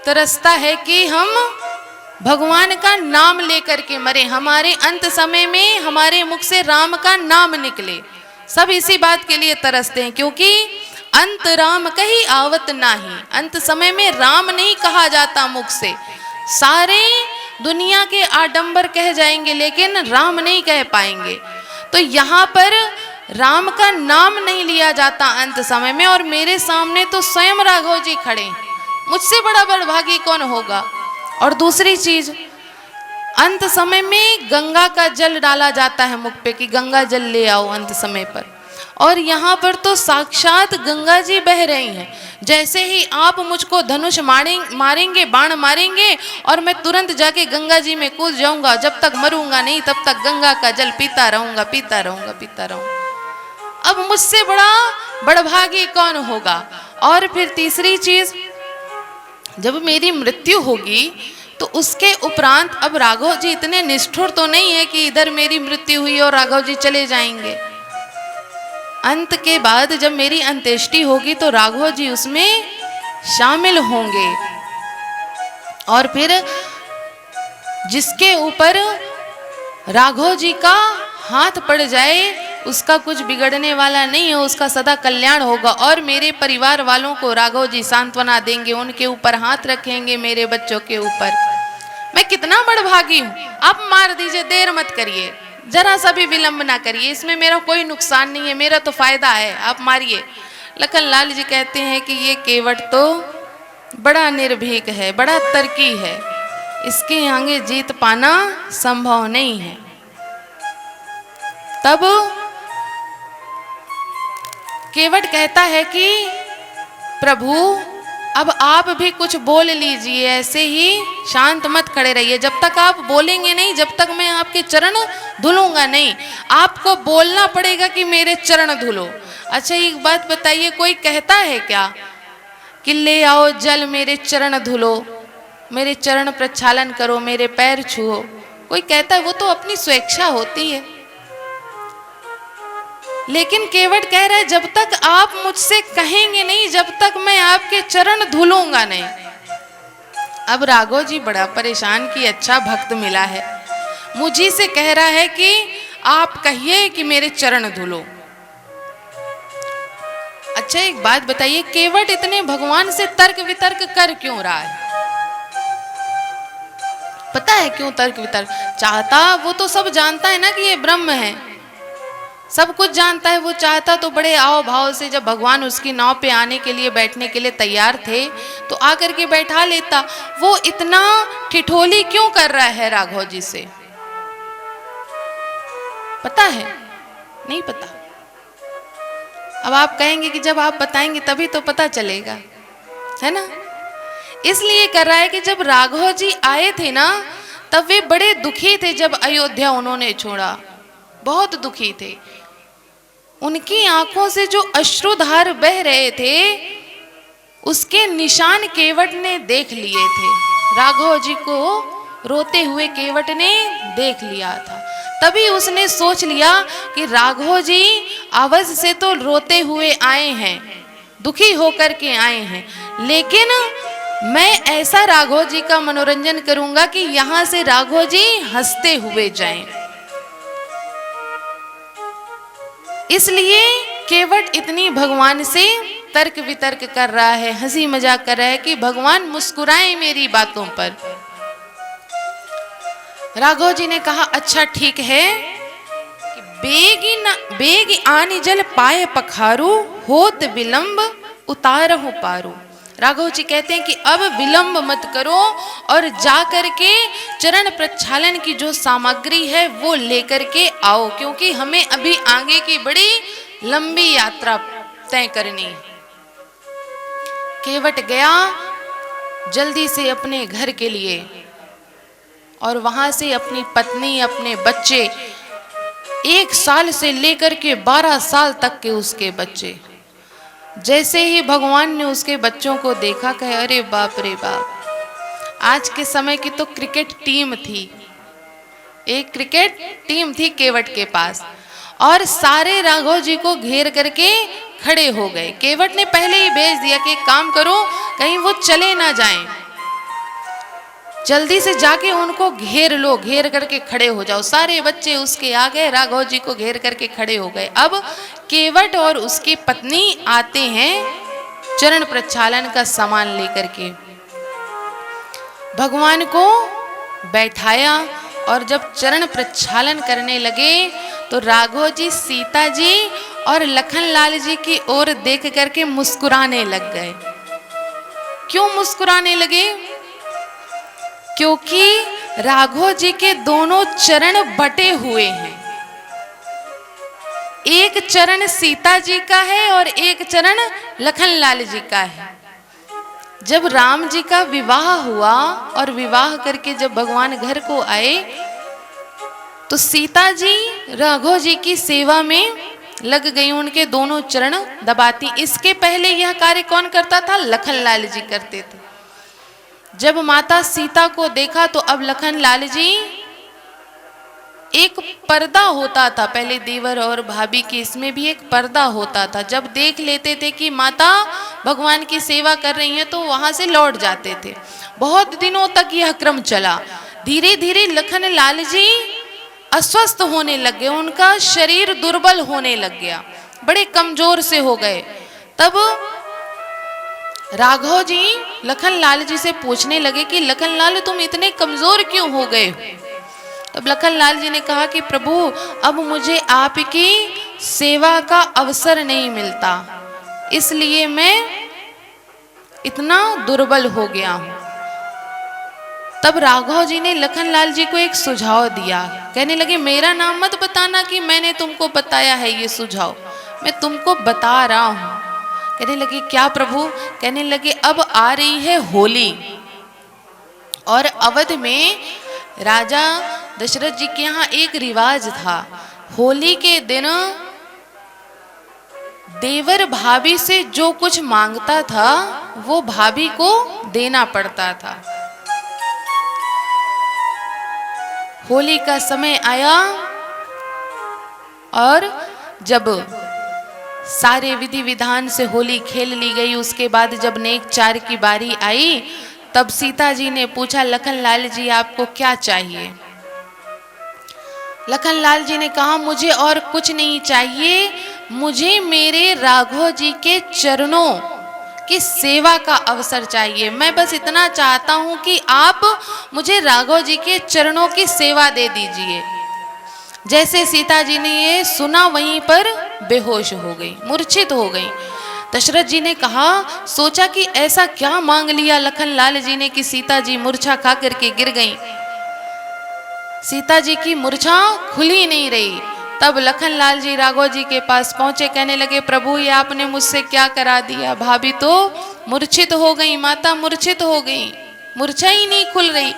तरसता है कि हम भगवान का नाम लेकर के मरे, हमारे अंत समय में हमारे मुख से राम का नाम निकले, सब इसी बात के लिए तरसते हैं, क्योंकि अंत राम कही आवत नाही, अंत समय में राम नहीं कहा जाता मुख से, सारे दुनिया के आडंबर कह जाएंगे लेकिन राम नहीं कह पाएंगे। तो यहाँ पर राम का नाम नहीं लिया जाता अंत समय में, और मेरे सामने तो स्वयं राघव जी खड़े, मुझसे बड़ा बड़भागी कौन होगा। और दूसरी चीज, अंत समय में गंगा का जल डाला जाता है मुख पे कि गंगा जल ले आओ अंत समय पर, और यहाँ पर तो साक्षात गंगा जी बह रही हैं। जैसे ही आप मुझको धनुष मारेंगे, बाण मारेंगे, और मैं तुरंत जाके गंगा जी में कूद जाऊंगा, जब तक मरूंगा नहीं तब तक गंगा का जल पीता रहूंगा, पीता रहूंगा, पीता रहूंगा। अब मुझसे बड़ा बड़भागी कौन होगा। और फिर तीसरी चीज, जब मेरी मृत्यु होगी तो उसके उपरांत अब राघव जी इतने निष्ठुर तो नहीं है कि इधर मेरी मृत्यु हुई और राघव जी चले जाएंगे। अंत के बाद जब मेरी अंत्येष्टि होगी तो राघव जी उसमें शामिल होंगे, और फिर जिसके ऊपर राघव जी का हाथ पड़ जाए उसका कुछ बिगड़ने वाला नहीं है, उसका सदा कल्याण होगा। और मेरे परिवार वालों को राघव जी सांत्वना देंगे, उनके ऊपर हाथ रखेंगे, मेरे बच्चों के ऊपर। मैं कितना बड़भागी हूं, आप मार दीजिए, देर मत करिए, जरा सा भी विलंब ना करिए, इसमें मेरा कोई नुकसान नहीं है, मेरा तो फायदा है, आप मारिए। लखनलाल जी कहते हैं कि ये केवट तो बड़ा निर्भीक है, बड़ा तर्की है, इसके आगे जीत पाना संभव नहीं है। तब केवट कहता है कि प्रभु अब आप भी कुछ बोल लीजिए, ऐसे ही शांत मत खड़े रहिए, जब तक आप बोलेंगे नहीं, जब तक मैं आपके चरण धुलूंगा नहीं, आपको बोलना पड़ेगा कि मेरे चरण धुलो। अच्छा एक बात बताइए, कोई कहता है क्या कि ले आओ जल मेरे चरण धुलो, मेरे चरण प्रक्षालन करो, मेरे पैर छुओ? कोई कहता है? वो तो अपनी स्वेच्छा होती है। लेकिन केवट कह रहा है जब तक आप मुझसे कहेंगे नहीं, जब तक मैं आपके चरण धुलूंगा नहीं। अब राघव जी बड़ा परेशान कि अच्छा भक्त मिला है, मुझी से कह रहा है कि आप कहिए कि मेरे चरण धुलो। अच्छा एक बात बताइए, केवट इतने भगवान से तर्क वितर्क कर क्यों रहा है? पता है क्यों तर्क वितर्क चाहता? वो तो सब जानता है ना कि ये ब्रह्म है, सब कुछ जानता है। वो चाहता तो बड़े आओ भाव से, जब भगवान उसकी नाव पे आने के लिए, बैठने के लिए तैयार थे तो आकर के बैठा लेता। वो इतना ठिठोली क्यों कर रहा है राघव जी से? पता है? नहीं पता। अब आप कहेंगे कि जब आप बताएंगे तभी तो पता चलेगा, है ना? इसलिए कर रहा है कि जब राघव जी आए थे ना, तब वे बड़े दुखी थे। जब अयोध्या उन्होंने छोड़ा, बहुत दुखी थे। उनकी आंखों से जो अश्रुधार बह रहे थे, उसके निशान केवट ने देख लिए थे। राघव जी को रोते हुए केवट ने देख लिया था। तभी उसने सोच लिया कि राघव जी आवाज से तो रोते हुए आए हैं, दुखी होकर के आए हैं, लेकिन मैं ऐसा राघव जी का मनोरंजन करूंगा कि यहां से राघव जी हंसते हुए जाएं। इसलिए केवट इतनी भगवान से तर्क वितर्क कर रहा है, हंसी मजाक कर रहा है कि भगवान मुस्कुराएं मेरी बातों पर। राघव जी ने कहा अच्छा ठीक है कि बेग आनी जल पाए पखारू, होत विलंब उतारहु पारू। राघव जी कहते हैं कि अब विलंब मत करो और जा करके चरण प्रक्षालन की जो सामग्री है वो लेकर के आओ, क्योंकि हमें अभी आगे की बड़ी लंबी यात्रा तय करनी है। केवट गया जल्दी से अपने घर के लिए और वहां से अपनी पत्नी, अपने बच्चे, 1 साल से लेकर के 12 साल तक के उसके बच्चे, जैसे ही भगवान ने उसके बच्चों को देखा कहे अरे बाप रे बाप। आज के समय की तो क्रिकेट टीम थी, एक क्रिकेट टीम थी केवट के पास, और सारे राघव जी को घेर करके खड़े हो गए। केवट ने पहले ही भेज दिया कि काम करो कहीं वो चले ना जाएं, जल्दी से जाके उनको घेर लो, घेर करके खड़े हो जाओ। सारे बच्चे उसके आ गए, राघव जी को घेर करके खड़े हो गए। अब केवट और उसकी पत्नी आते हैं चरण प्रक्षालन का सामान लेकर के। भगवान को बैठाया और जब चरण प्रक्षालन करने लगे तो राघव जी सीता जी और लखन लाल जी की ओर देख करके मुस्कुराने लग गए। क्यों मुस्कुराने लगे? क्योंकि राघव जी के दोनों चरण बटे हुए हैं, एक चरण सीता जी का है और एक चरण लखन लाल जी का है। जब राम जी का विवाह हुआ और विवाह करके जब भगवान घर को आए तो सीता जी राघव जी की सेवा में लग गई, उनके दोनों चरण दबाती। इसके पहले यह कार्य कौन करता था? लखन लाल जी करते थे। जब माता सीता को देखा तो अब लखन लाल जी, एक पर्दा होता था पहले देवर और भाभी की, इसमें भी एक पर्दा होता था। जब देख लेते थे कि माता भगवान की सेवा कर रही हैं तो वहां से लौट जाते थे। बहुत दिनों तक यह क्रम चला। धीरे धीरे लखन लाल जी अस्वस्थ होने लग गए, उनका शरीर दुर्बल होने लग गया, बड़े कमजोर से हो गए। तब राघव जी लखन लाल जी से पूछने लगे कि लखन लाल तुम इतने कमजोर क्यों हो गए? तब लखन लाल जी ने कहा कि प्रभु अब मुझे आपकी सेवा का अवसर नहीं मिलता, इसलिए मैं इतना दुर्बल हो गया हूं। तब राघव जी ने लखन लाल जी को एक सुझाव दिया, कहने लगे मेरा नाम मत बताना कि मैंने तुमको बताया है ये सुझाव, मैं तुमको बता रहा हूं। कहने लगे क्या प्रभु? कहने लगे अब आ रही है होली, और अवध में राजा दशरथ जी के यहाँ एक रिवाज था, होली के दिन देवर भाभी से जो कुछ मांगता था वो भाभी को देना पड़ता था। होली का समय आया और जब सारे विधि विधान से होली खेल ली गई, उसके बाद जब नेक चार की बारी आई तब सीता जी ने पूछा लखन लाल जी आपको क्या चाहिए? लखन लाल जी ने कहा मुझे और कुछ नहीं चाहिए, मुझे मेरे राघव जी के चरणों की सेवा का अवसर चाहिए। मैं बस इतना चाहता हूं कि आप मुझे राघव जी के चरणों की सेवा दे दीजिए। जैसे सीता जी ने ये सुना वहीं पर बेहोश हो गई, मूर्छित हो गई। दशरथ जी ने कहा, सोचा कि ऐसा क्या मांग लिया लखन लाल जी ने कि सीता जी मूर्छा खा करके गिर गईं। सीता जी की मूर्छा खुली नहीं रही। तब लखन लाल जी राघव जी के पास पहुंचे, कहने लगे प्रभु ये आपने मुझसे क्या करा दिया? भाभी तो मूर्छित हो गई, माता मूर्छित हो गई, मूर्छा ही नहीं खुल रही।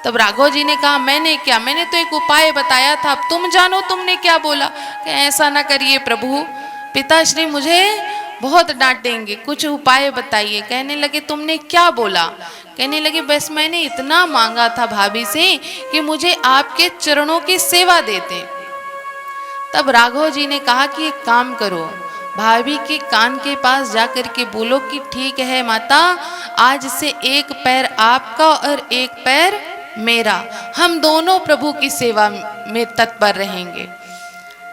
तब राघव जी ने कहा मैंने क्या, मैंने तो एक उपाय बताया था, अब तुम जानो तुमने क्या बोला। ऐसा ना करिए प्रभु, पिताश्री मुझे बहुत डांटेंगे, कुछ उपाय बताइए। कहने लगे तुमने क्या बोला? कहने लगे बस मैंने इतना मांगा था भाभी से कि मुझे आपके चरणों की सेवा देते। तब राघव जी ने कहा कि एक काम करो, भाभी के कान के पास जाकर के बोलो कि ठीक है माता, आज से एक पैर आपका और एक पैर मेरा, हम दोनों प्रभु की सेवा में तत्पर रहेंगे।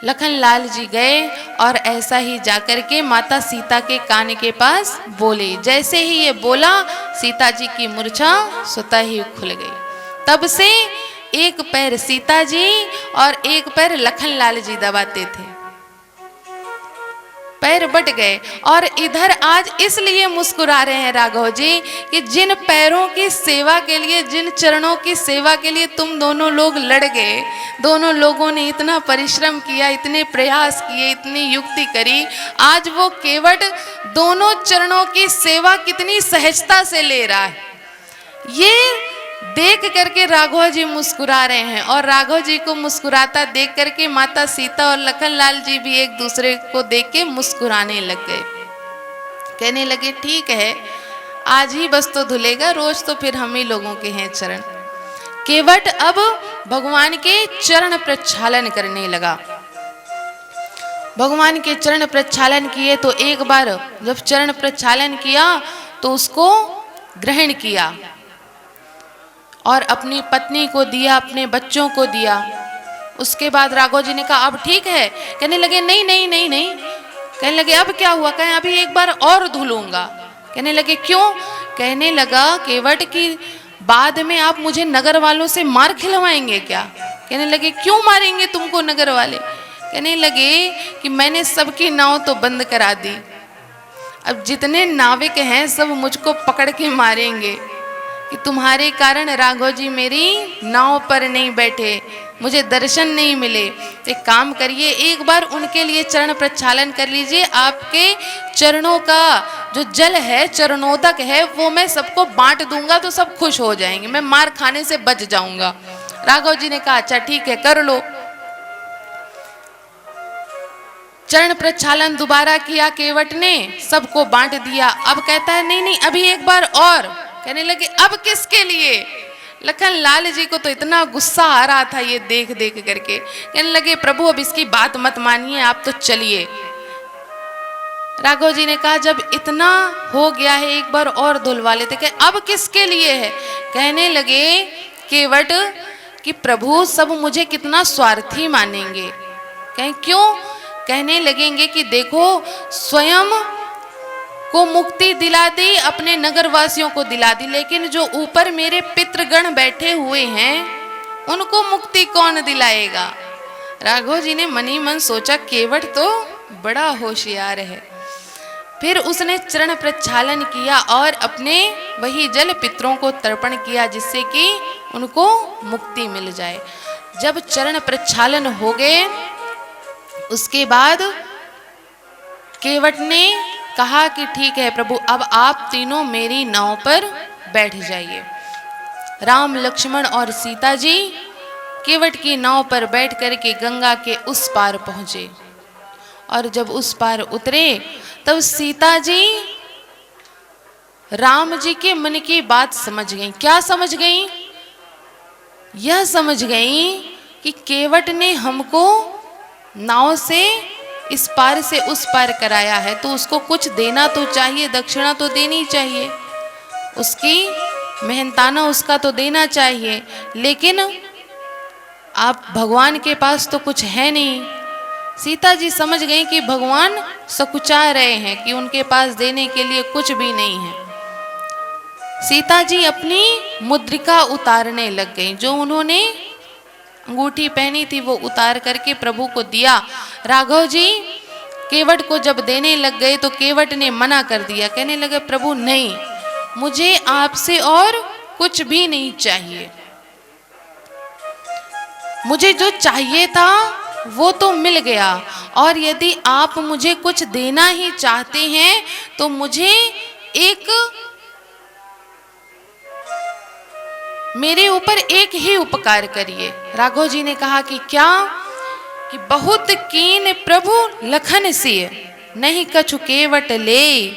लखनलाल जी गए और ऐसा ही जाकर के माता सीता के कान के पास बोले। जैसे ही ये बोला, सीता जी की मूर्छा स्वतः ही खुल गई। तब से एक पैर सीता जी और एक पैर लखनलाल जी दबाते थे, पैर बट गए। और इधर आज इसलिए मुस्कुरा रहे हैं राघव जी कि जिन पैरों की सेवा के लिए, जिन चरणों की सेवा के लिए तुम दोनों लोग लड़ गए, दोनों लोगों ने इतना परिश्रम किया, इतने प्रयास किए, इतनी युक्ति करी, आज वो केवट दोनों चरणों की सेवा कितनी सहजता से ले रहा है, ये देख करके राघव जी मुस्कुरा रहे हैं। और राघव जी को मुस्कुराता देख करके माता सीता और लखनलाल जी भी एक दूसरे को देख के मुस्कुराने लग गए। कहने लगे ठीक है, आज ही बस तो धुलेगा, रोज तो फिर हम ही लोगों के हैं चरण। केवट अब भगवान के चरण प्रक्षालन करने लगा। भगवान के चरण प्रक्षालन किए तो एक बार जब चरण प्रक्षालन किया तो उसको ग्रहण किया और अपनी पत्नी को दिया, अपने बच्चों को दिया। उसके बाद राघव जी ने कहा अब ठीक है। कहने लगे नहीं नहीं नहीं नहीं। कहने लगे अब क्या हुआ? कहें अभी एक बार और धुलूंगा। कहने लगे क्यों? कहने लगा केवट की बाद में आप मुझे नगर वालों से मार खिलवाएंगे क्या? कहने लगे क्यों मारेंगे तुमको नगर वाले? कहने लगे कि मैंने सबकी नाव तो बंद करा दी, अब जितने नाविक हैं सब मुझको पकड़ के मारेंगे कि तुम्हारे कारण राघव जी मेरी नाव पर नहीं बैठे, मुझे दर्शन नहीं मिले। तो एक काम करिए, एक बार उनके लिए चरण प्रक्षालन कर लीजिए, आपके चरणों का जो जल है, चरणोदक है, वो मैं सबको बांट दूंगा तो सब खुश हो जाएंगे, मैं मार खाने से बच जाऊंगा। राघव जी ने कहा अच्छा ठीक है कर लो। चरण प्रक्षालन दोबारा किया केवट ने, सबको बांट दिया। अब कहता है नहीं नहीं अभी एक बार और। कहने लगे अब किसके लिए? लखनलाल जी को तो इतना गुस्सा आ रहा था ये देख देख करके। कहने लगे प्रभु अब इसकी बात मत मानिए, आप तो चलिए। राघव जी ने कहा जब इतना हो गया है एक बार और धुलवा लेते। कहे अब किसके लिए है? कहने लगे केवट कि प्रभु सब मुझे कितना स्वार्थी मानेंगे। कहें क्यों? कहने लगेंगे कि देखो स्वयं को मुक्ति दिला दी, अपने नगरवासियों को दिला दी, लेकिन जो ऊपर मेरे पितृगण बैठे हुए हैं उनको मुक्ति कौन दिलाएगा? राघव जी ने मनी मन सोचा केवट तो बड़ा होशियार है। फिर उसने चरण प्रक्षालन किया और अपने वही जल पितरों को तर्पण किया जिससे कि उनको मुक्ति मिल जाए। जब चरण प्रक्षालन हो गए उसके बाद केवट ने कहा कि ठीक है प्रभु अब आप तीनों मेरी नाव पर बैठ जाइए। राम लक्ष्मण और सीता जी केवट की नाव पर बैठ करके गंगा के उस पार पहुंचे और जब उस पार उतरे तब सीता जी राम जी के मन की बात समझ गई। क्या समझ गई? यह समझ गई कि केवट ने हमको नाव से इस पार से उस पार कराया है तो उसको कुछ देना तो चाहिए, दक्षिणा तो देनी चाहिए, उसकी मेहनताना उसका तो देना चाहिए। लेकिन आप भगवान के पास तो कुछ है नहीं। सीता जी समझ गई कि भगवान सकुचा रहे हैं कि उनके पास देने के लिए कुछ भी नहीं है। सीता जी अपनी मुद्रिका उतारने लग गई, जो उन्होंने अंगूठी पहनी थी वो उतार करके प्रभु को दिया। राघव जी केवट को जब देने लग गए तो केवट ने मना कर दिया। कहने लगे प्रभु नहीं, मुझे आपसे और कुछ भी नहीं चाहिए, मुझे जो चाहिए था वो तो मिल गया और यदि आप मुझे कुछ देना ही चाहते हैं तो मुझे एक मेरे ऊपर एक ही उपकार करिए। राघव जी ने कहा कि क्या? कि बहुत कीन प्रभु लखन सिय नहीं कछु केवट ले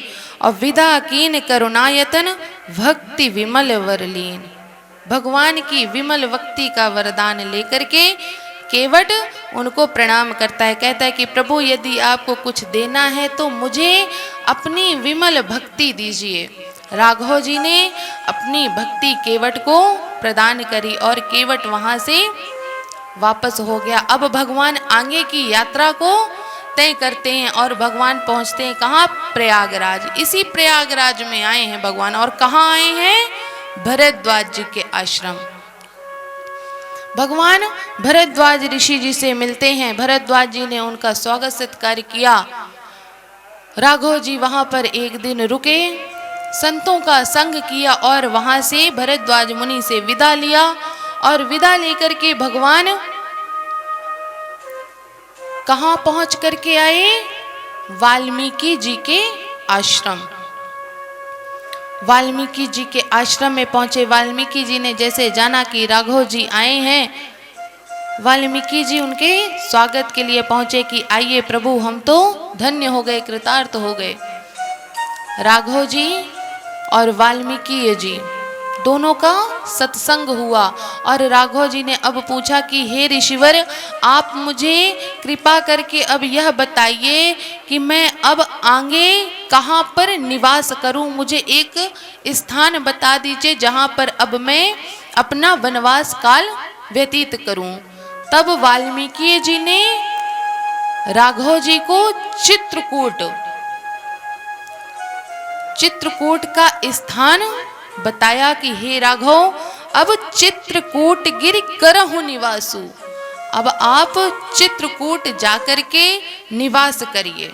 और विदा कीन करुणायतन भक्ति विमल वरलीन। भगवान की विमल भक्ति का वरदान लेकर के केवट उनको प्रणाम करता है, कहता है कि प्रभु यदि आपको कुछ देना है तो मुझे अपनी विमल भक्ति दीजिए। राघव जी ने अपनी भक्ति केवट को प्रदान करी और केवट वहां से वापस हो गया। अब भगवान आगे की यात्रा को तय करते हैं और भगवान पहुंचते हैं कहाँ? प्रयागराज। इसी प्रयागराज में आए हैं भगवान। और कहाँ आए हैं? भरद्वाज जी के आश्रम। भगवान भरद्वाज ऋषि जी से मिलते हैं। भरद्वाज जी ने उनका स्वागत सत्कार किया। राघव जी वहां पर एक दिन रुके, संतों का संग किया और वहां से भरद्वाज मुनि से विदा लिया। और विदा लेकर के भगवान कहां पहुंच करके आए? वाल्मीकि जी के आश्रम। वाल्मीकि जी के आश्रम में पहुंचे। वाल्मीकि जी ने जैसे जाना कि राघव जी आए हैं, वाल्मीकि जी उनके स्वागत के लिए पहुंचे कि आइए प्रभु, हम तो धन्य हो गए, कृतार्थ हो गए। राघव जी और वाल्मीकि जी दोनों का सत्संग हुआ और राघव जी ने अब पूछा कि हे ऋषिवर, आप मुझे कृपा करके अब यह बताइए कि मैं अब आगे कहाँ पर निवास करूं। मुझे एक स्थान बता दीजिए जहाँ पर अब मैं अपना वनवास काल व्यतीत करूं। तब वाल्मीकि जी ने राघव जी को चित्रकूट का स्थान बताया कि हे राघव, अब चित्रकूट गिर करहु निवासु, अब आप चित्रकूट जाकर के निवास करिए।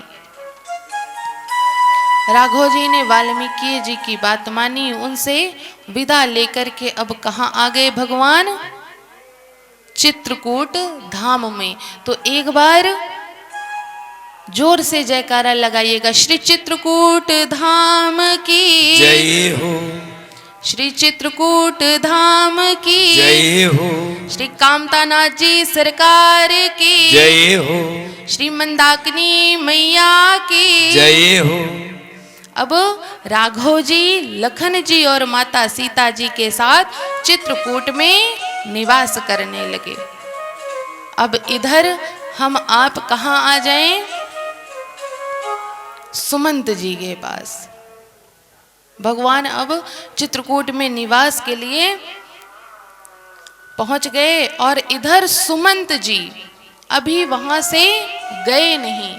राघव जी ने वाल्मीकि जी की बात मानी, उनसे विदा लेकर के अब कहाँ आ गए भगवान? चित्रकूट धाम में। तो एक बार जोर से जयकारा लगाइएगा। श्री चित्रकूट धाम की जय हो, श्री चित्रकूट धाम की जय हो, श्री कामतानाथ जी सरकार की जय हो, श्री मंदाकिनी मैया की जय हो। अब राघव जी, लखन जी और माता सीता जी के साथ चित्रकूट में निवास करने लगे। अब इधर हम आप कहाँ आ जाएं? सुमंत जी के पास। भगवान अब चित्रकूट में निवास के लिए पहुंच गए और इधर सुमंत जी अभी वहां से गए नहीं।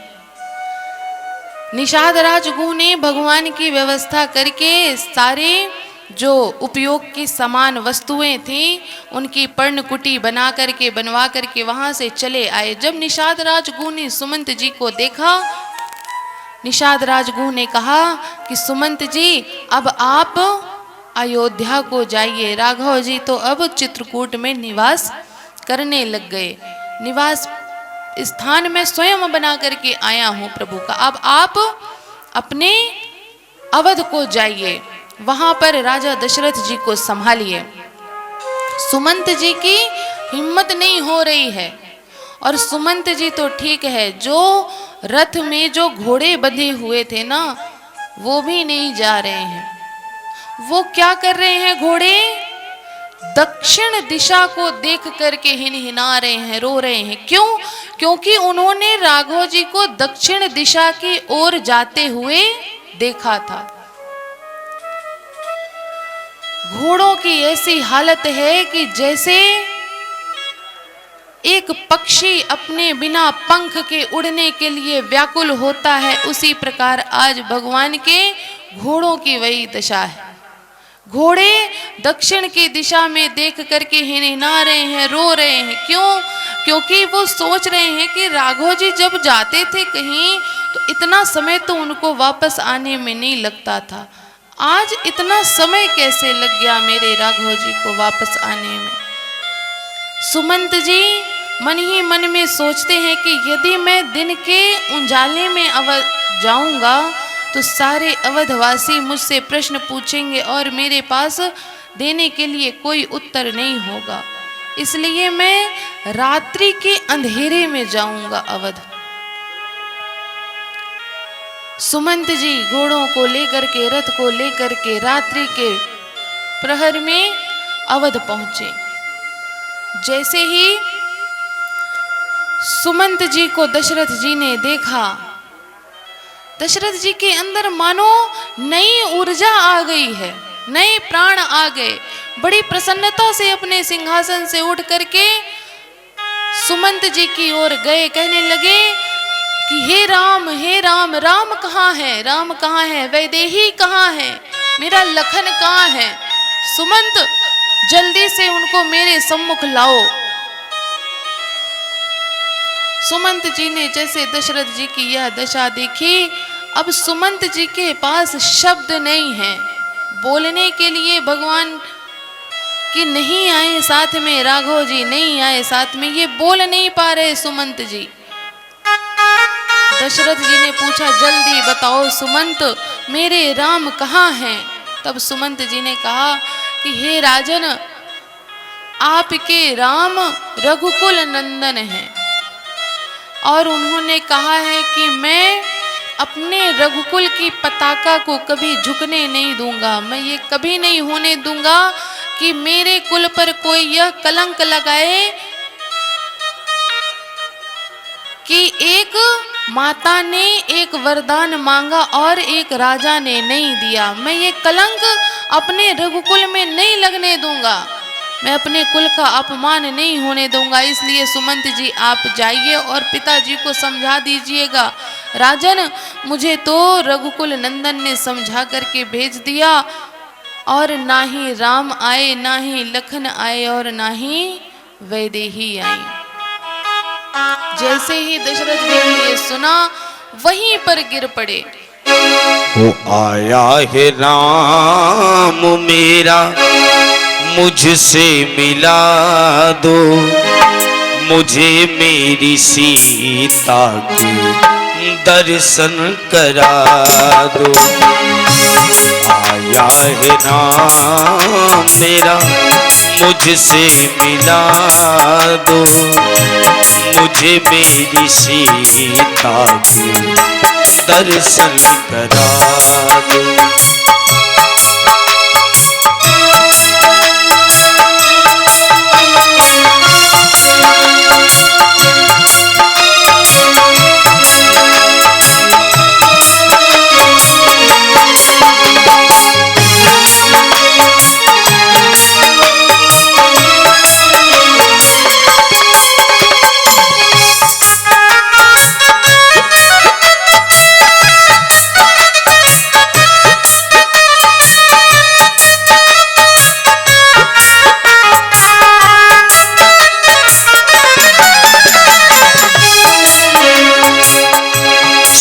निषाद राजगु ने भगवान की व्यवस्था करके सारे जो उपयोग की समान वस्तुएं थी उनकी पर्णकुटी बनवा करके वहां से चले आए। जब निषाद राजगु ने सुमंत जी को देखा, निषाद राजगु ने कहा कि सुमंत जी अब आप अयोध्या को जाइए। राघव जी तो अब चित्रकूट में निवास करने लग गए। निवास स्थान में स्वयं बना करके आया हूँ प्रभु का, अब आप अपने अवध को जाइए, वहां पर राजा दशरथ जी को संभालिए। सुमंत जी की हिम्मत नहीं हो रही है। और सुमंत जी तो ठीक है, जो रथ में जो घोड़े बंधे हुए थे ना, वो भी नहीं जा रहे हैं। वो क्या कर रहे हैं? घोड़े दक्षिण दिशा को देख करके हिनहिना रहे हैं, रो रहे हैं। क्यों? क्योंकि उन्होंने राघव जी को दक्षिण दिशा की ओर जाते हुए देखा था। घोड़ों की ऐसी हालत है कि जैसे एक पक्षी अपने बिना पंख के उड़ने के लिए व्याकुल होता है, उसी प्रकार आज भगवान के घोड़ों की वही दशा है। घोड़े दक्षिण की दिशा में देख करके हिनहिना रहे हैं, रो रहे हैं। क्यों? क्योंकि वो सोच रहे हैं कि राघव जी जब जाते थे कहीं तो इतना समय तो उनको वापस आने में नहीं लगता था, आज इतना समय कैसे लग गया मेरे राघव जी को वापस आने में। सुमंत जी मन ही मन में सोचते हैं कि यदि मैं दिन के उजाले में अवध जाऊंगा तो सारे अवधवासी मुझसे प्रश्न पूछेंगे और मेरे पास देने के लिए कोई उत्तर नहीं होगा, इसलिए मैं रात्रि के अंधेरे में जाऊंगा अवध। सुमंत जी घोड़ों को लेकर के, रथ को लेकर के रात्रि के प्रहर में अवध पहुंचे। जैसे ही सुमंत जी को दशरथ जी ने देखा। दशरथ जी के अंदर मानो नई ऊर्जा आ गई है, नए प्राण आ गए। बड़ी प्रसन्नता से अपने सिंहासन से उठ करके सुमंत जी की ओर गए। कहने लगे कि हे राम, राम कहाँ है, राम कहाँ है, वैदेही कहाँ है, मेरा लखन कहाँ है। सुमंत जल्दी से उनको मेरे सम्मुख लाओ। सुमंत जी ने जैसे दशरथ जी की यह दशा देखी, अब सुमंत जी के पास शब्द नहीं है बोलने के लिए। भगवान कि नहीं आए साथ में, राघव जी नहीं आए साथ में, ये बोल नहीं पा रहे सुमंत जी। दशरथ जी ने पूछा जल्दी बताओ सुमंत, मेरे राम कहाँ हैं। तब सुमंत जी ने कहा कि हे राजन, आपके राम रघुकुल नंदन हैं और उन्होंने कहा है कि मैं अपने रघुकुल की पताका को कभी झुकने नहीं दूंगा। मैं ये कभी नहीं होने दूंगा कि मेरे कुल पर कोई यह कलंक लगाए कि एक माता ने एक वरदान मांगा और एक राजा ने नहीं दिया। मैं ये कलंक अपने रघुकुल में नहीं लगने दूंगा, मैं अपने कुल का अपमान नहीं होने दूंगा। इसलिए सुमंत जी आप जाइए और पिताजी को समझा दीजिएगा। राजन, मुझे तो रघुकुल नंदन ने समझा करके भेज दिया और ना ही राम आए, ना ही लखन आए और ना ही वैदेही आई। जैसे ही दशरथ जी ने ये सुना वहीं पर गिर पड़े। हो आया है राम मेरा, मुझसे मिला दो, मुझे मेरी सीता के दर्शन करा दो। आया है राम मेरा, मुझसे मिला दो, मुझे मेरी सीता के दर्शन करा दो।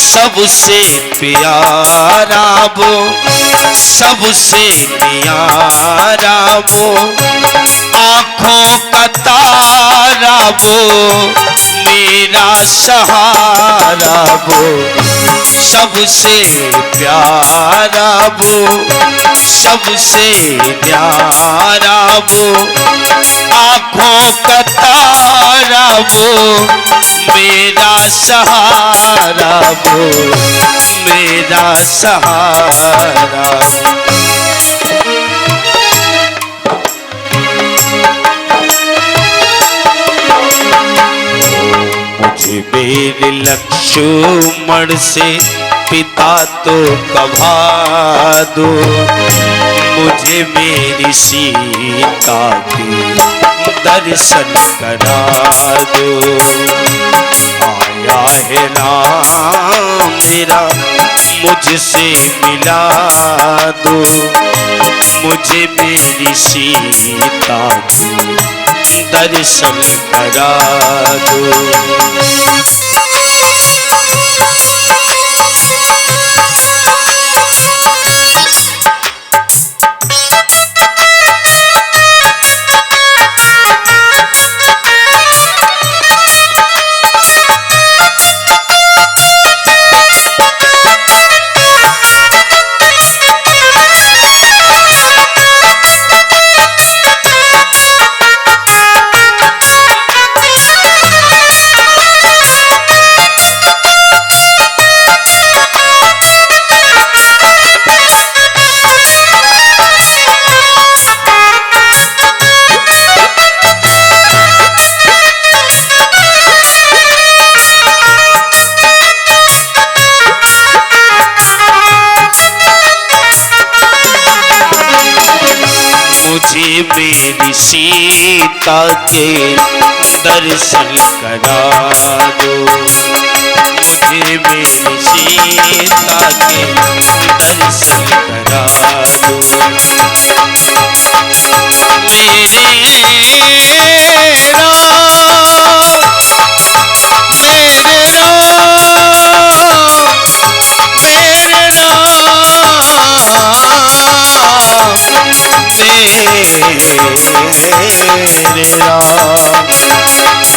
सबसे प्यारा वो, सबसे न्यारा वो, आँखों का तारा वो, मेरा सहारा वो। सबसे प्यारा वो, सबसे न्यारा वो, आँखों का तारा वो, मेरा सहारा वो, मेरा सहारा वो। मुझे मेरे लक्ष्मण से पिता तो कभा दो, मुझे मेरी सीता के दर्शन करा दो। आया है राम मेरा, मुझसे मिला दो, मुझे मेरी सीता के दर्शन करा दो। मेरी सीता के दर्शन करा दो, मुझे मेरी सीता के दर्शन करा दो।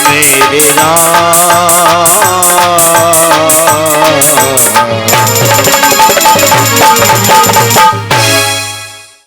मेरे राम